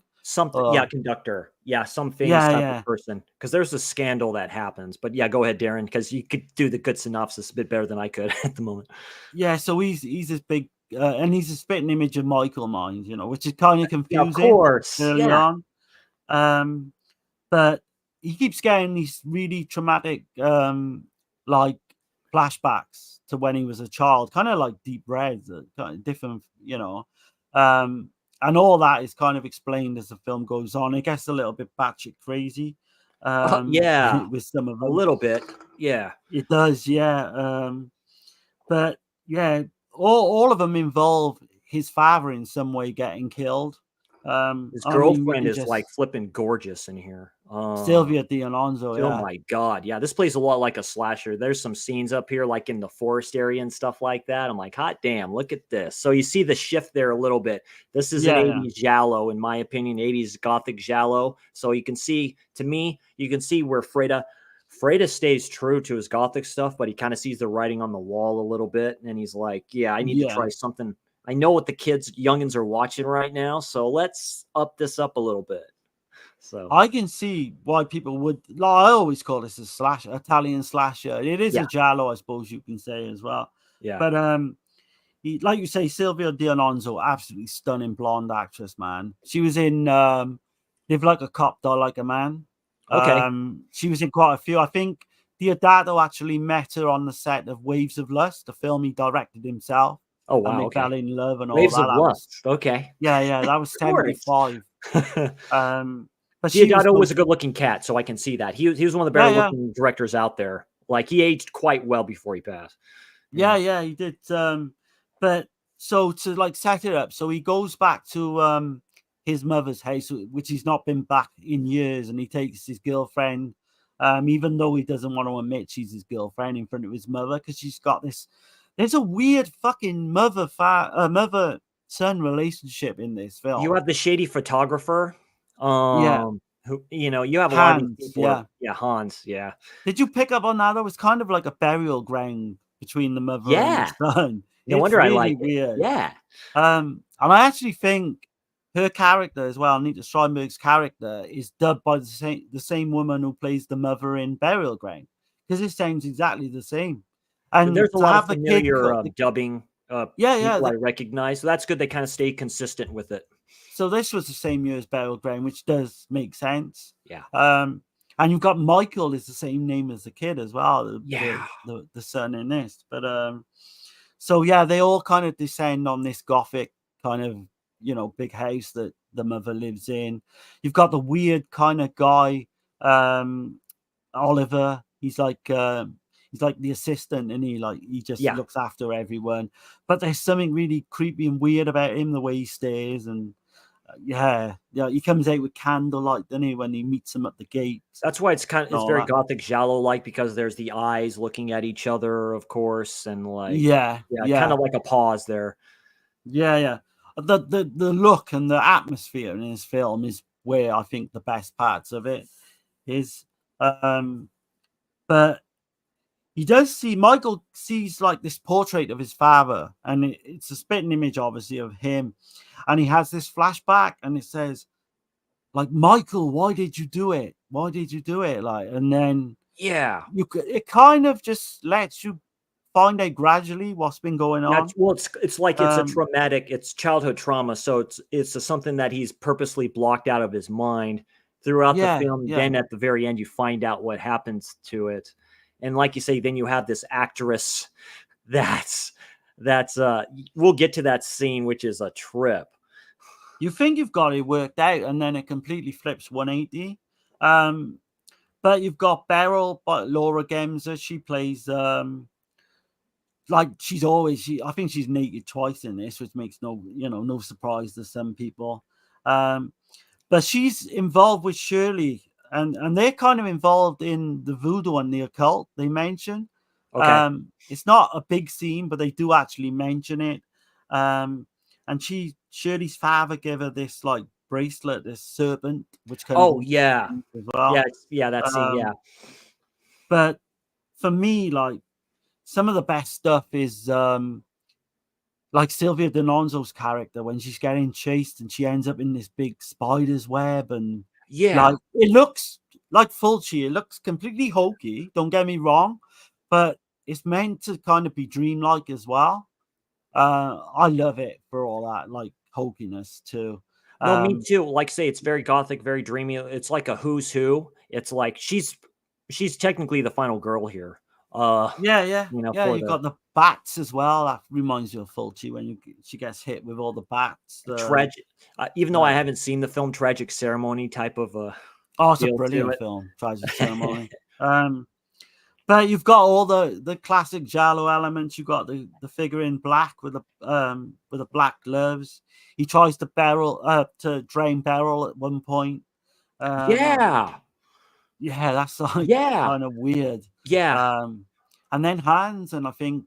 S1: Conductor. Yeah, some famous type of person. Because there's a scandal that happens. But yeah, go ahead, Darren, because you could do the good synopsis a bit better than I could at the moment.
S2: Yeah, so he's this big, and he's a spitting image of Michael Mines, which is kind of confusing.
S1: Of course,
S2: early on. But he keeps getting these really traumatic, like flashbacks to when he was a child, kind of like Deep Red, kind of different, and all that is kind of explained as the film goes on. It gets a little bit batshit crazy. With some of them.
S1: A little bit, yeah.
S2: It does, yeah. But yeah, all of them involve his father in some way getting killed.
S1: His girlfriend is like flipping gorgeous in here.
S2: Sylvia D'Alonso.
S1: Oh my god, yeah, this plays a lot like a slasher. There's some scenes up here, like in the forest area and stuff like that. I'm like, hot damn, look at this. So you see the shift there a little bit. This is an 80s Giallo, in my opinion, 80s Gothic Giallo. So you can see, to me, where Freda stays true to his Gothic stuff, but he kind of sees the writing on the wall a little bit, and he's like, yeah, I need to try something. I know what the youngins are watching right now, so let's up this up a little bit. So
S2: I can see why people would. Like, I always call this a slasher, Italian slasher. It is a giallo, I suppose you can say as well.
S1: Yeah.
S2: But like you say, Sylvia D'Alonso, absolutely stunning blonde actress, man. She was in Live Like a Cop, Die Like a Man.
S1: Okay.
S2: She was in quite a few. I think Diodato actually met her on the set of Waves of Lust, a film he directed himself.
S1: Oh
S2: and
S1: wow,
S2: they
S1: okay.
S2: fell in love and all
S1: Waves
S2: that.
S1: of
S2: That was
S1: Lust. Okay.
S2: yeah, that was
S1: Of course.
S2: 75. But she was
S1: Deodato
S2: good.
S1: was a good-looking cat, so I can see that. He was one of the
S2: Yeah.
S1: better-looking directors out there. Like, he aged quite well before he passed. Yeah.
S2: Yeah, he did. But so to like set it up, so he goes back to his mother's house, which he's not been back in years, and he takes his girlfriend, even though he doesn't want to admit she's his girlfriend in front of his mother, because she's got this. There's a weird fucking mother son relationship in this
S1: You
S2: film.
S1: have the shady photographer,
S2: Yeah,
S1: who you have a lot of these
S2: Hans.
S1: people are
S2: Yeah.
S1: Hans, yeah.
S2: Did you pick up on that? It was kind of like a burial ground between the mother and the
S1: Yeah.
S2: son.
S1: No
S2: It's
S1: wonder I
S2: really
S1: like it.
S2: weird.
S1: Yeah.
S2: And I actually think her character as well, Anita Steinberg's character, is dubbed by the same woman who plays the mother in Burial Ground, because it sounds exactly the same.
S1: There's
S2: And
S1: a
S2: to
S1: lot of
S2: have the kid,
S1: familiar, dubbing,
S2: yeah.
S1: people I recognize, so that's good they kinda stay consistent with it.
S2: So this was the same year as Burial Ground, which does make sense.
S1: Yeah.
S2: And you've got Michael is the same name as the kid as well,
S1: Yeah.
S2: the son in this. But so yeah, they all kind of descend on this gothic kind of big house that the mother lives in. You've got the weird kind of guy, um, Oliver. He's like the assistant, and he just
S1: Yeah.
S2: looks after everyone. But there's something really creepy and weird about him, the way he stays, and yeah, he comes out with candlelight, doesn't he, when he meets him at the gate
S1: That's why
S2: and
S1: it's
S2: all
S1: very
S2: that.
S1: Gothic Giallo-like because there's the eyes looking at each other, of course, and, like
S2: Yeah,
S1: yeah, kinda
S2: yeah.
S1: like a pause there.
S2: Yeah. The look and the atmosphere in his film is where I think the best parts of it is. Um, but he does see Michael sees like this portrait of his father, and it's a spitting image, obviously, of him, and he has this flashback, and it says like, Michael, why did you do it? Why did you do it? Like, and then
S1: Yeah.
S2: it kind of just lets you find out gradually what's been going
S1: That's
S2: on.
S1: well, it's like it's a
S2: Um,
S1: traumatic it's childhood trauma, so something that he's purposely blocked out of his mind throughout the film,
S2: yeah.
S1: then at the very end, you find out what happens to it, and like you say, then you have this actress that's we'll get to that scene, which is a trip.
S2: You think you've got it worked out, and then it completely flips 180. Um, but you've got Beryl, but Laura Gemser, she plays like I think she's naked twice in this, which makes no surprise to some people. Um, but she's involved with Shirley, and they're kind of involved in the voodoo and the occult they mention.
S1: Okay.
S2: It's not a big scene, but they do actually mention it. Um, and Shirley's father gave her this like bracelet, this serpent, which can
S1: Oh,
S2: be
S1: yeah.
S2: used as well.
S1: Yeah, that scene, yeah.
S2: But for me, like some of the best stuff is like Sylvia Denonzo's character when she's getting chased and she ends up in this big spider's web, and
S1: Yeah.
S2: like it looks like Fulci. It looks completely hokey, don't get me wrong, but it's meant to kind of be dreamlike as well. I love it for all that like hokiness too.
S1: No, me
S2: Um,
S1: too. Like I say, it's very gothic, very dreamy. It's like a who's who. It's like she's technically the final girl here.
S2: yeah.
S1: For
S2: You
S1: the
S2: got the bats as well. That reminds you of Fulci when she gets hit with all the bats.
S1: tragic even though I
S2: Uh,
S1: haven't seen the film, tragic ceremony type of
S2: oh, it's a
S1: feel to
S2: brilliant
S1: it.
S2: film, Tragic Ceremony. But you've got all the classic Giallo elements. You've got the figure in black with the black gloves. He tries to drain Beryl at one point. Um,
S1: Yeah.
S2: yeah, that's like
S1: Yeah.
S2: kind of weird.
S1: Yeah.
S2: Um, and then Hans and I think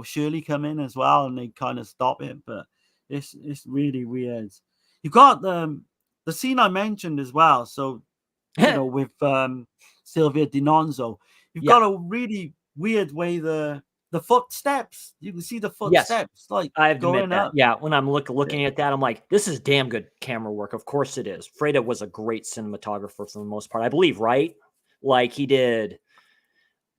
S2: Shirley come in as well, and they kind of stop it. But it's really weird. You've got the scene I mentioned as well. So with Sylvia Dinonzo, you've
S1: Yeah.
S2: got a really weird way the footsteps. You can see the
S1: Yes.
S2: footsteps like
S1: I have to admit
S2: going
S1: that.
S2: up.
S1: Yeah, when I'm
S2: Yeah,
S1: looking at that, I'm like, this is damn good camera work. Of course it is. Freda was a great cinematographer for the most part, I believe, right? Like he did,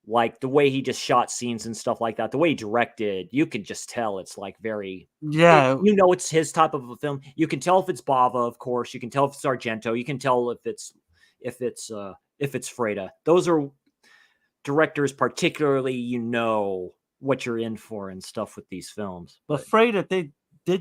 S1: like the way he just shot scenes and stuff like that, the way he directed, you could just tell it's like
S2: yeah,
S1: it's his type of a film. You can tell if it's Bava, of course. You can tell if it's Argento. You can tell if it's Freda. Those are directors, particularly, what you're in for and stuff with these films.
S2: But Freda did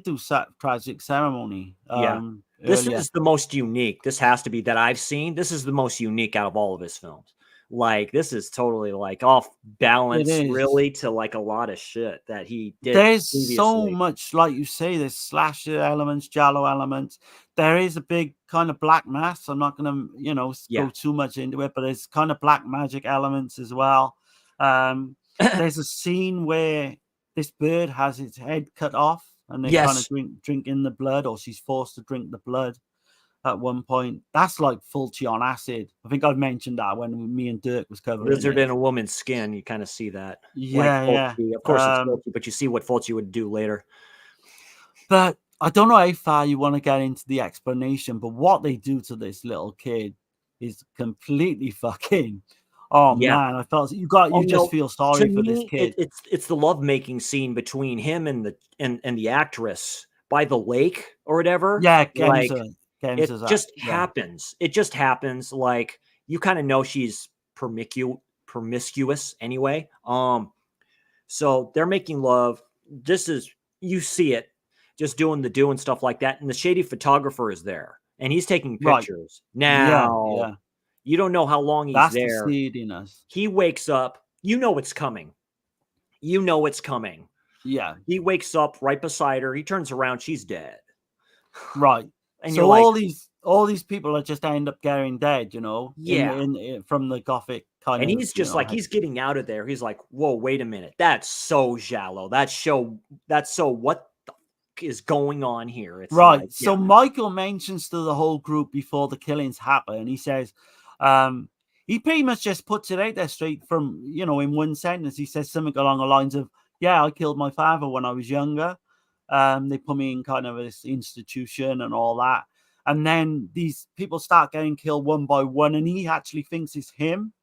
S2: do Tragic Ceremony
S1: Yeah, this
S2: earlier.
S1: is the most unique. This has to be that I've seen. This is the most unique out of all of his films. Like, this is totally like off balance, really, to like a lot of shit that he did
S2: There's
S1: previously.
S2: so much, like you say, there's slasher elements, Giallo elements. There is a big kind of black mass. I'm not going to, go too much into it, but there's kind of black magic elements as well. There's a scene where this bird has its head cut off, and they kind of drinking the blood, or she's forced to drink the blood at one point. That's like Fulci on acid. I think I've mentioned that when me and Dirk was covering
S1: Lizard
S2: it.
S1: in a woman's skin. You kind of see that.
S2: Yeah,
S1: like Fulci. Of course it's Fulci, but you see what Fulci would do later.
S2: But I don't know how far you want to get into the explanation, but what they do to this little kid is completely fucking. Oh man, I felt you just feel sorry for this kid.
S1: It's the lovemaking scene between him and the actress by the lake or whatever.
S2: Yeah,
S1: it just happens. It just happens. Like, you kind of know she's promiscuous anyway. So they're making love. You see it, just doing stuff like that. And the shady photographer is there, and he's taking pictures. Now, you don't know how long he's there.
S2: The seediness.
S1: He wakes up. You know it's coming.
S2: Yeah.
S1: He wakes up right beside her. He turns around. She's dead.
S2: Right. And so all these people are just end up getting dead,
S1: Yeah.
S2: In from the Gothic kind
S1: of.
S2: And
S1: he's just he's getting out of there. He's like, whoa, wait a minute. That's so Giallo. That's so what the fuck is going on here? It's
S2: right. Like, so Michael mentions to the whole group before the killings happen, and he says, he pretty much just puts it out there straight from, in one sentence. He says something along the lines of, yeah, I killed my father when I was younger. They put me in kind of this institution and all that. And then these people start getting killed one by one, and he actually thinks it's him.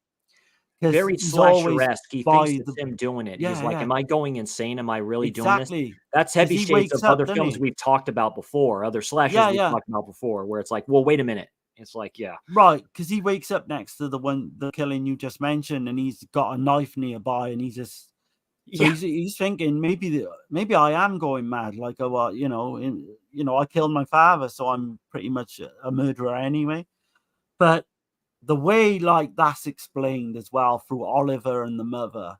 S1: Very slasher-esque. He thinks it's him doing it. He's like, am I going insane? Am I really doing this? That's heavy shades of other films we've talked about before, other slashers we've talked about before, where it's like, well, wait a minute. It's like,
S2: right, because he wakes up next to the killing you just mentioned, and he's got a knife nearby, and he's just he's thinking maybe I am going mad, like I killed my father, so I'm pretty much a murderer anyway. But the way like that's explained as well through Oliver and the mother,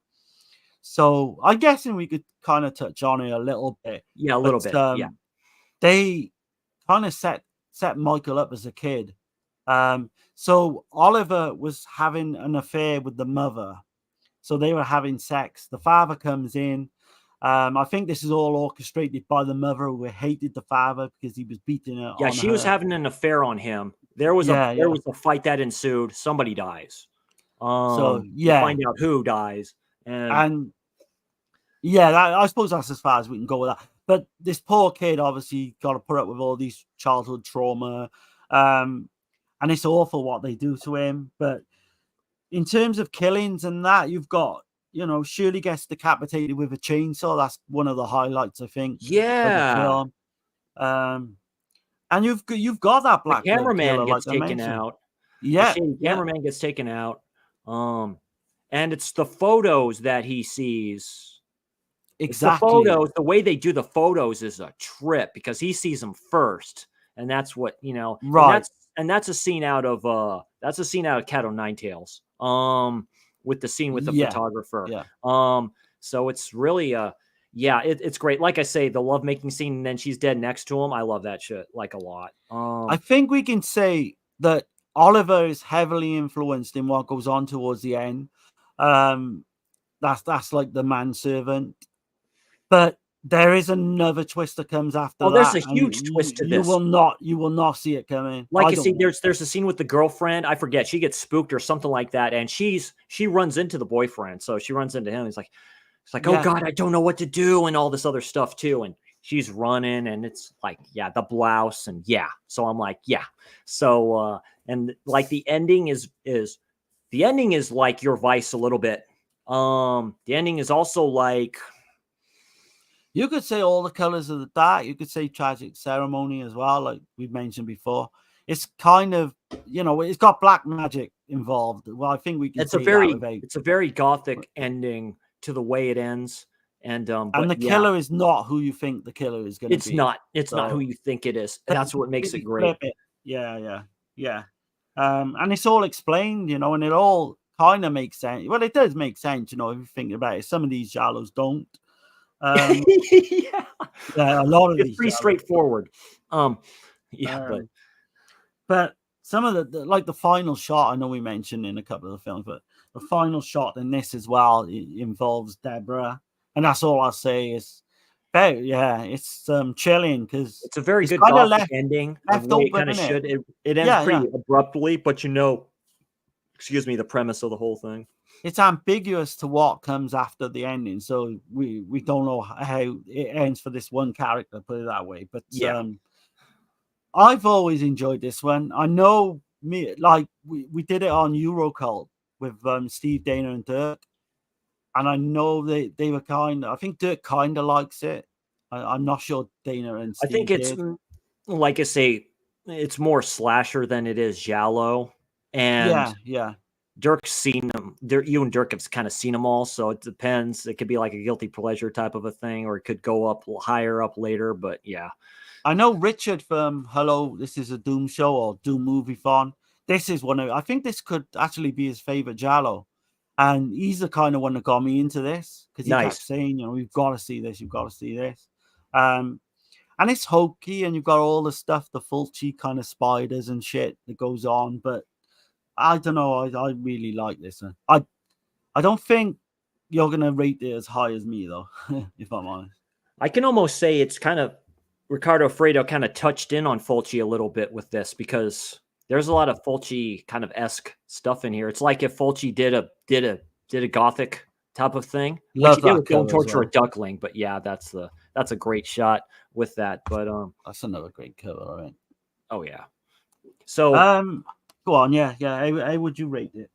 S2: so I'm guessing we could kind of touch on it a little bit.
S1: Yeah, a little bit.
S2: They kind of set Michael up as a kid. So Oliver was having an affair with the mother. So they were having sex. The father comes in. I think this is all orchestrated by the mother, who hated the father because he was beating her.
S1: Yeah, she was having an affair on him. There was a fight that ensued. Somebody dies. You find out who dies,
S2: and I suppose that's as far as we can go with that. But this poor kid obviously got to put up with all these childhood trauma, and it's awful what they do to him. But in terms of killings and that, you've got, Shirley gets decapitated with a chainsaw. That's one of the highlights, I think.
S1: Yeah.
S2: Of the film. And you've got that black
S1: cameraman gets taken out.
S2: Yeah.
S1: The cameraman gets taken out. And it's the photos that he sees.
S2: Exactly.
S1: The photos, the way they do the photos is a trip, because he sees them first. And that's what,
S2: right.
S1: And that's a scene out of Cat o' Nine Tails. With the scene with the photographer.
S2: Yeah.
S1: So it's really it's great. Like I say, the lovemaking scene, and then she's dead next to him. I love that shit like a lot.
S2: I think we can say that Oliver is heavily influenced in what goes on towards the end. That's like the manservant. But there is another twist that comes after that.
S1: There's a huge twist to this.
S2: You will not see it coming.
S1: Like you see, there's a scene with the girlfriend. I forget. She gets spooked or something like that, and she runs into the boyfriend. So she runs into him. It's like, oh God, I don't know what to do, and all this other stuff too. And she's running, and it's like, the blouse, and So I'm like, So and like the ending is like your Vice a little bit. The ending is also like.
S2: You could say All the Colors of the Dark. You could say Tragic Ceremony as well, like we've mentioned before. It's kind of, it's got black magic involved. Well, I think we can.
S1: It's a very Gothic ending to the way it ends. And
S2: And the
S1: but yeah,
S2: killer is not who you think the killer is going to be.
S1: it's not who
S2: So
S1: you think it is. That's what makes it
S2: completely
S1: great.
S2: flip it. Yeah. And it's all explained, and it all kind of makes sense. Well, it does make sense, if you think about it. Some of these Giallos don't.
S1: Yeah.
S2: Yeah, a lot of
S1: It's
S2: these
S1: pretty
S2: Giallos.
S1: straightforward. Yeah,
S2: But some of the like the final shot, I know we mentioned in a couple of the films, but the final shot in this as well involves Deborah, and that's all I'll say is, it's chilling because
S1: it's a very
S2: it's
S1: good
S2: kind of
S1: Gothic ending, the
S2: left
S1: way it
S2: open,
S1: kind of
S2: isn't it?
S1: should. It ends
S2: Yeah,
S1: pretty abruptly, but excuse me, the premise of the whole thing.
S2: It's ambiguous to what comes after the ending, so we don't know how it ends for this one character, put it that way. But
S1: Yeah.
S2: I've always enjoyed this one. I know we did it on Eurocult with Steve, Dana, and Dirk, and I know they were I think Dirk kind of likes it. I'm not sure Dana and
S1: I think
S2: Steve
S1: it's
S2: did.
S1: like I say, it's more slasher than it is Giallo. And
S2: Yeah.
S1: Dirk's seen them. You and Dirk have kind of seen them all, so it depends. It could be like a guilty pleasure type of a thing, or it could go up higher up later. But yeah,
S2: I know Richard from Hello, This Is a Doom Show or Doom Movie Fun. This is I think this could actually be his favorite Giallo. And he's the kind of one that got me into this because he kept saying, we've got to see this, you've got to see this. And it's hokey, and you've got all the stuff, the Fulci kind of spiders and shit that goes on. But I don't know, I really like this one. I don't think you're going to rate it as high as me, though, if I'm honest.
S1: I can almost say it's kind of Ricardo Fredo kind of touched in on Fulci a little bit with this, because there's a lot of Fulci kind of esque stuff in here. It's like if Fulci did a Gothic type of thing, which he did with Don't Torture a Duckling. But yeah, that's a great shot with that. But
S2: that's another great cover, right?
S1: Oh yeah. So
S2: go on, yeah. How would you rate it?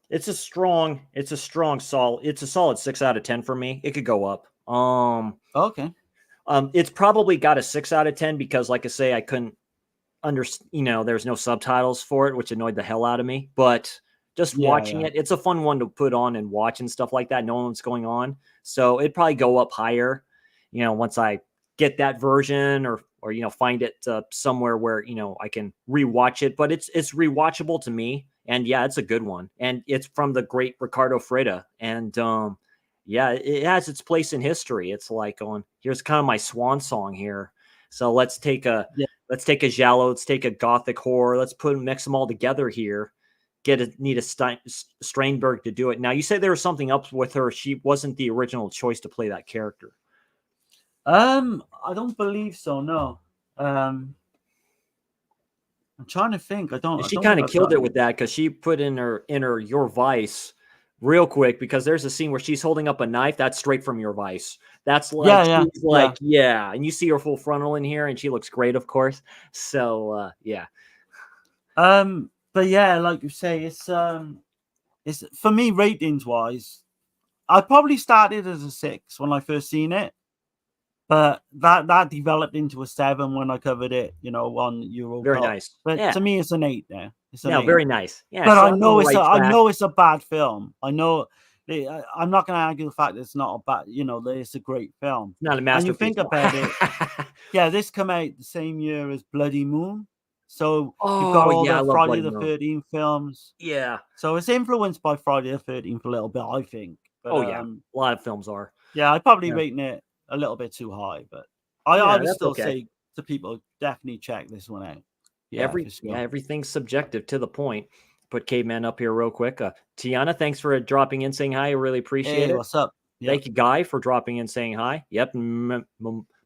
S1: It's a solid 6 out of 10 for me. It could go up.
S2: Okay.
S1: It's probably got a 6 out of 10 because, like I say, I couldn't understand. There's no subtitles for it, which annoyed the hell out of me. But just watching it, it's a fun one to put on and watch and stuff like that, knowing what's going on. So it'd probably go up higher, once I get that version or find it somewhere where I can rewatch it. But it's rewatchable to me, and yeah, it's a good one, and it's from the great Ricardo Freda, and yeah, it has its place in history. It's like here's kind of my swan song here. So let's take a Giallo, let's take a Gothic horror, let's mix them all together here. Need a Steinberg to do it. Now, you say there was something up with her. She wasn't the original choice to play that character.
S2: I don't believe so. No. I'm trying to think.
S1: She kind of killed it with that, because she put in her Your Vice real quick, because there's a scene where she's holding up a knife. That's straight from Your Vice. That's like, yeah. And you see her full frontal in here, and she looks great, of course. So, yeah.
S2: But yeah, like you say, it's for me, ratings wise, I probably started as a 6 when I first seen it, but that developed into a 7 when I covered it, on Euro.
S1: Very nice.
S2: But to me, it's an 8 now. It's an 8.
S1: Very nice. Yeah,
S2: but I know it's a bad film. I know. I'm not going to argue the fact that it's not a bad. That it's a great film.
S1: Not a masterpiece.
S2: And you think about it, yeah, this came out the same year as Bloody Moon. So you've got all the Friday the 13th films.
S1: Yeah.
S2: So it's influenced by Friday the 13th a little bit, I think. But,
S1: a lot of films are.
S2: Yeah, I'd probably rating it a little bit too high, but I would still say to people, definitely check this one out. Yeah,
S1: everything's subjective to the point. Put Caveman up here real quick. Tiana, thanks for dropping in, saying hi. I really appreciate it.
S2: What's up?
S1: Yep. Thank you, Guy, for dropping in, saying hi. Yep.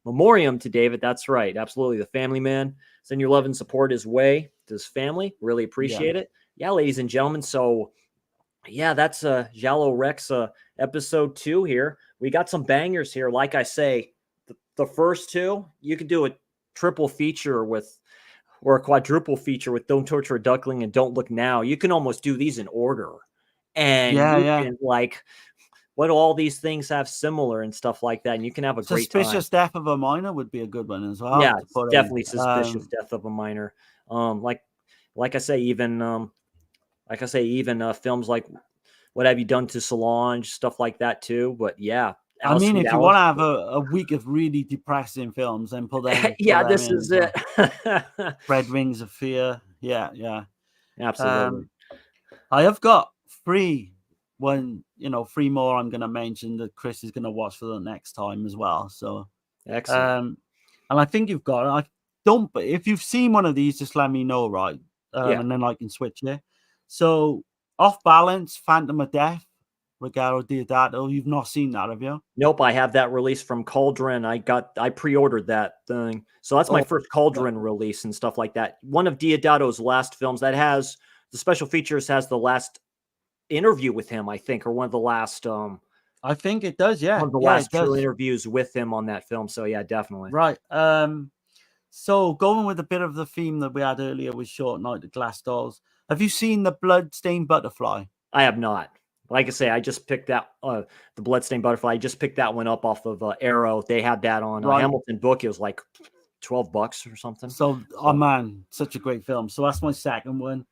S1: Memoriam to David. That's right. Absolutely. The family man. Send your love and support his way to his family. Really appreciate it. Yeah, ladies and gentlemen. So, yeah, that's Giallo Recs episode 2 here. We got some bangers here. Like I say, the first 2, you could do a triple feature or a quadruple feature with Don't Torture a Duckling and Don't Look Now. You can almost do these in order. And can, what do all these things have similar and stuff like that? And you can have a great time.
S2: Suspicious Death of a Minor would be a good one as well.
S1: Yeah, definitely Suspicious Death of a Minor. Like I say, even films like What Have You Done to Solange, stuff like that too. But yeah,
S2: I
S1: Alice
S2: mean,
S1: Sweet
S2: if you want
S1: Alice.
S2: to have a week of really depressing films, then put
S1: Yeah,
S2: them
S1: this
S2: in
S1: is
S2: as
S1: it.
S2: well. Red Wings of Fear. Yeah, yeah.
S1: Absolutely.
S2: Um, I have got three three more I'm gonna mention that Chris is gonna watch for the next time as well. So
S1: Excellent.
S2: and I think you've got I don't but if you've seen one of these, just let me know, right?
S1: Yeah.
S2: And then I can switch it. So Off Balance, Phantom of Death, Regalo Diodato. You've not seen that, have you?
S1: Nope, I have that release from Cauldron. I pre-ordered that thing. So that's my
S2: Oh,
S1: first
S2: yeah.
S1: Cauldron release and stuff like that. One of Diodato's last films that has the special features has the last interview with him, I think, or
S2: I think it does, yeah.
S1: one of the
S2: Yeah,
S1: last
S2: it
S1: true
S2: does.
S1: interviews with him on that film. So yeah, definitely.
S2: Right. So going with a bit of the theme that we had earlier with Short Night at Glass Dolls, have you seen the Bloodstained Butterfly?
S1: I have not. Like I say, I just picked that the Bloodstained Butterfly. I just picked that one up off of Arrow. They had that on
S2: Right.
S1: Hamilton Book. It was like $12 or something.
S2: So, oh man, such a great film. So that's my second one.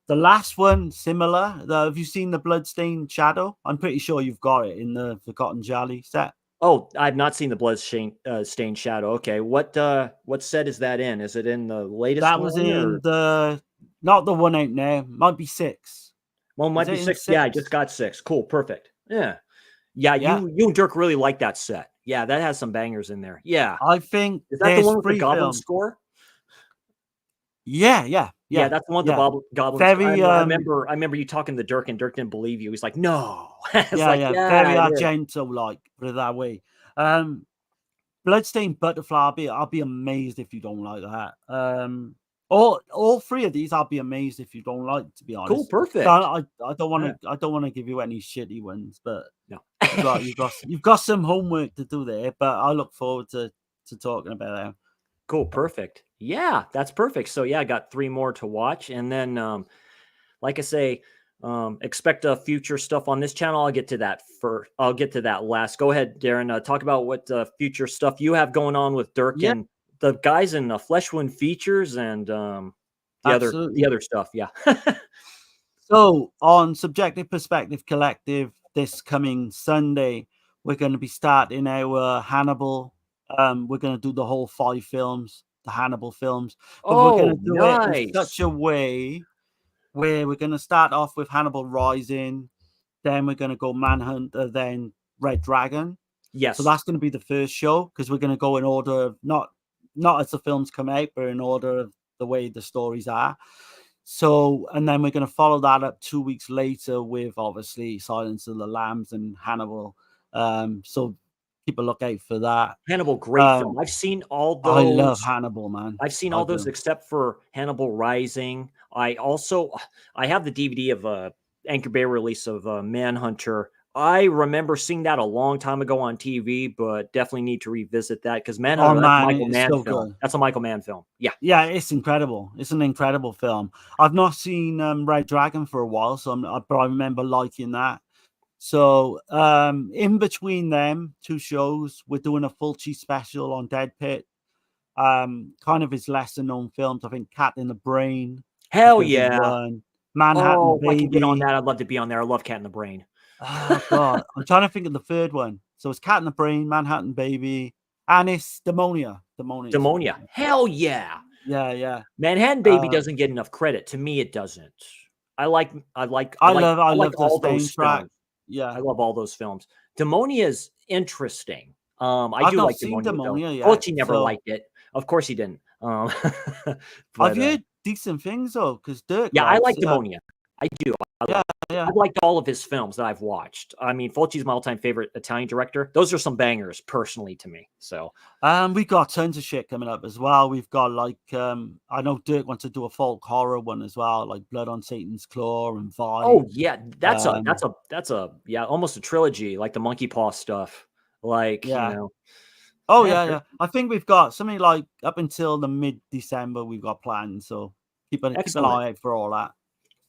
S2: The last one, similar. Have you seen the Bloodstained Shadow? I'm pretty sure you've got it in the Forgotten Jolly set.
S1: Oh, I've not seen the Stained Shadow. Okay, what set is that in? Is it in the latest
S2: That was
S1: one or?
S2: in the not the one out there. Might be 6.
S1: Well, it
S2: Is
S1: might be
S2: it in
S1: 6. Yeah, I just
S2: 6?
S1: got 6. Cool, perfect. Yeah, yeah.
S2: Yeah.
S1: You and Dirk really like that set. Yeah, that has some bangers in there. Yeah,
S2: I think
S1: is that the
S2: there's
S1: one with the
S2: 3
S1: Goblin
S2: films.
S1: score?
S2: Yeah, yeah,
S1: Yeah,
S2: yeah,
S1: that's the one with
S2: yeah.
S1: the Goblin score.
S2: Very
S1: I remember you talking to Dirk, and Dirk didn't believe you. He's like, "No." It's
S2: yeah,
S1: like,
S2: yeah, very
S1: "Yeah, it is."
S2: Argento like, put it that way. Bloodstained Butterfly, I'll be amazed if you don't like that. All 3 of these, I'll be amazed if you don't like, to be
S1: Cool,
S2: honest. So
S1: perfect.
S2: I don't want
S1: Yeah.
S2: to give you any shitty ones, but
S1: No.
S2: you've got some homework to do there. But I look forward to talking about them.
S1: Cool, perfect. Yeah, that's perfect. So yeah, I got 3 more to watch, and then like I say, expect future stuff on this channel. I'll get to that first. I'll get to that last. Go ahead, Darren. Talk about what future stuff you have going on with Dirk
S2: Yeah,
S1: and the guys in Fleshwound Features and the
S2: absolutely.
S1: other stuff. Yeah.
S2: So on Subjective Perspective Collective, this coming Sunday, we're going to be starting our Hannibal. We're going to do the whole 5 films, the Hannibal films, but we're going
S1: Oh,
S2: to do it in such
S1: nice.
S2: a way where we're going to start off with Hannibal Rising, then we're going to go Manhunter, then Red Dragon. So
S1: Yes.
S2: that's going to be the first show because we're going to go in order of not as the films come out, but in order of the way the stories are. So, and then we're going to follow that up 2 weeks later with obviously Silence of the Lambs and Hannibal. So keep a lookout for that.
S1: Hannibal, great film. I've seen all
S2: I love
S1: those.
S2: Hannibal, man.
S1: I've seen
S2: I
S1: all those
S2: do.
S1: except for Hannibal Rising. I have the DVD of Anchor Bay release of Manhunter. I remember seeing that a long time ago on TV, but definitely need to revisit that because
S2: Oh
S1: Manhunter, that's a
S2: man,
S1: Michael
S2: it is
S1: Mann
S2: so
S1: film.
S2: good.
S1: That's a Michael Mann film. Yeah.
S2: Yeah, it's incredible. It's an incredible film. I've not seen Red Dragon for a while, so but I remember liking that. So in between them 2 shows, we're doing a Fulci special on Dead Pit. Kind of his lesser known films. I think Cat in the Brain is
S1: Hell
S2: going to be
S1: yeah.
S2: one. Manhattan
S1: Oh, if I can get on
S2: Baby.
S1: that, I'd love to be on there. I love Cat in the Brain.
S2: Oh God, I'm trying to think of the third one. So it's Cat in the Brain, Manhattan Baby, and it's Demonia. Demonia is another
S1: Demonia.
S2: one.
S1: Hell yeah.
S2: Yeah, yeah.
S1: Manhattan Baby doesn't get enough credit. To me, it doesn't. I like
S2: I
S1: like
S2: love the
S1: all
S2: Stain
S1: those
S2: track.
S1: films. I
S2: Yeah,
S1: love all those films. Demonia is interesting. I
S2: I've
S1: do
S2: not
S1: like
S2: seen
S1: Demonia though.
S2: Demonia yet.
S1: Fulci never
S2: So
S1: liked it. Of course he didn't.
S2: I've
S1: But
S2: heard decent things though, because Dirk
S1: yeah, I
S2: likes
S1: like
S2: it.
S1: Demonia. I do.
S2: Yeah, yeah.
S1: I've liked all of his films that I've watched. I mean, Fulci's my all-time favorite Italian director. Those are some bangers, personally, to me. So,
S2: We got tons of shit coming up as well. We've got like I know Dirk wants to do a folk horror one as well, like Blood on Satan's Claw and Vi.
S1: oh yeah,
S2: Um,
S1: that's a yeah, almost a trilogy, like the Monkey Paw stuff. Like
S2: yeah. Oh
S1: yeah,
S2: yeah, yeah. I think we've got something like up until the mid-December we've got plans. So keep an
S1: excellent.
S2: eye out for all that.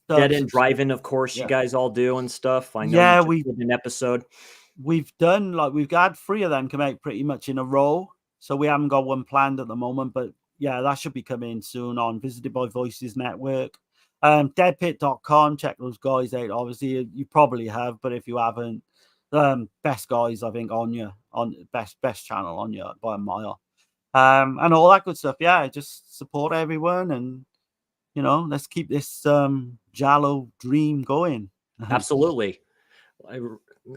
S1: Dead
S2: So,
S1: End Drive-In, of course, you
S2: yeah.
S1: guys all do and stuff. I know you
S2: Yeah,
S1: just did an episode.
S2: we've done like we've had 3 of them come out pretty much in a row. So we haven't got one planned at the moment, but yeah, that should be coming soon on Visited by Voices Network. Deadpit.com. Check those guys out. Obviously, you probably have, but if you haven't, best guys, I think, on best channel on you by a mile. And all that good stuff. Yeah, just support everyone, and let's keep this Giallo dream going.
S1: Absolutely.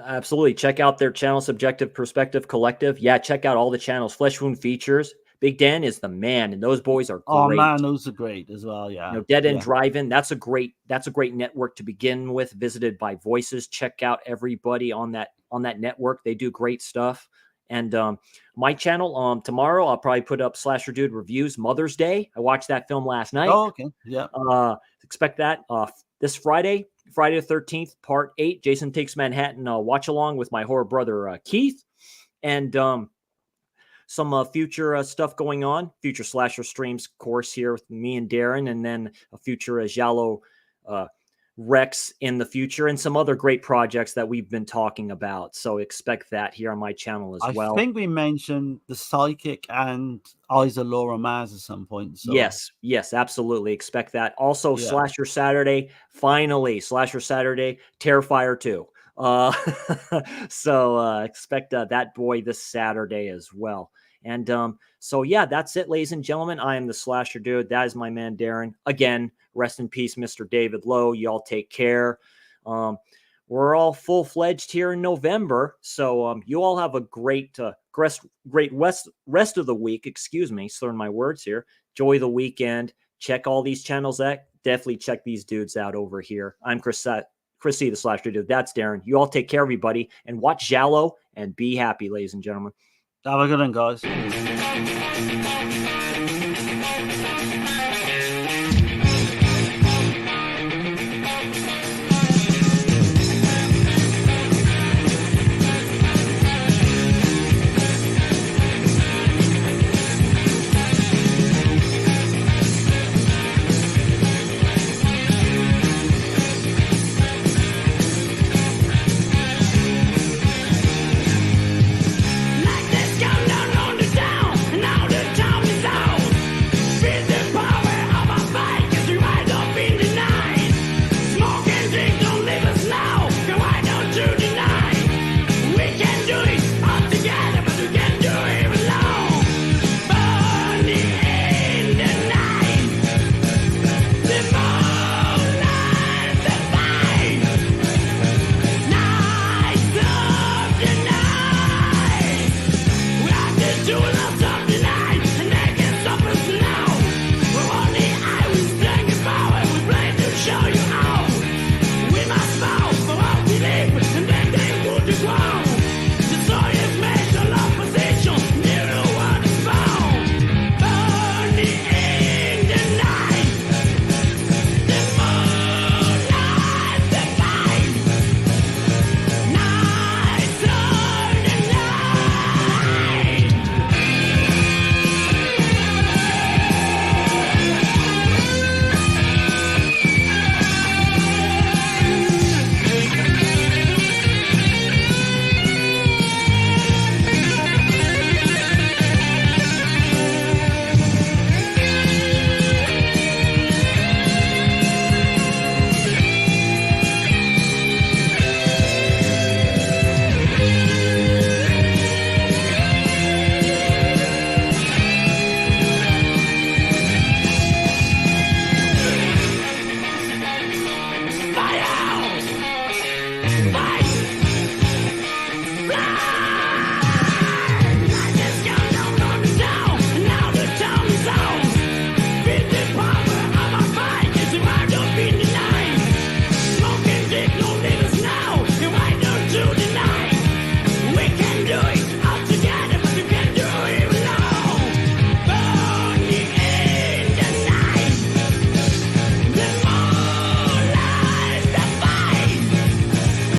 S1: Absolutely. Check out their channel, Subjective Perspective Collective. Yeah, check out all the channels. Flesh Wound Features. Big Dan is the man, and those boys are great.
S2: Oh man, those are great as well. Yeah.
S1: Dead End Drive-In. That's a great network to begin with. Visited by Voices. Check out everybody on that network. They do great stuff. And my channel, tomorrow I'll probably put up Slasher Dude Reviews Mother's Day. I watched that film last night.
S2: Oh, okay. Yeah.
S1: Expect that this Friday the 13th, part 8. Jason Takes Manhattan watch along with my horror brother Keith, and some future stuff going on. Future slasher streams course here with me and Darren, and then a future Giallo Recs in the future, and some other great projects that we've been talking about. So expect that here on my channel as well.
S2: I think we mentioned the Psychic and Eyes of Laura Maz at some point. So.
S1: Yes, absolutely. Expect that. Also, Slasher Saturday, finally, Slasher Saturday, Terrifier 2. So expect that boy this Saturday as well. And so, yeah, that's it, ladies and gentlemen. I am the Slasher Dude. That is my man, Darren. Again, rest in peace, Mr. David Lowe. Y'all take care. We're all full-fledged here in November. So you all have a great rest of the week. Excuse me, slurring my words here. Enjoy the weekend. Check all these channels out. Definitely check these dudes out over here. I'm Chrissy, the Slasher Dude. That's Darren. You all take care, everybody. And watch Giallo and be happy, ladies and gentlemen.
S2: Have a good one, guys.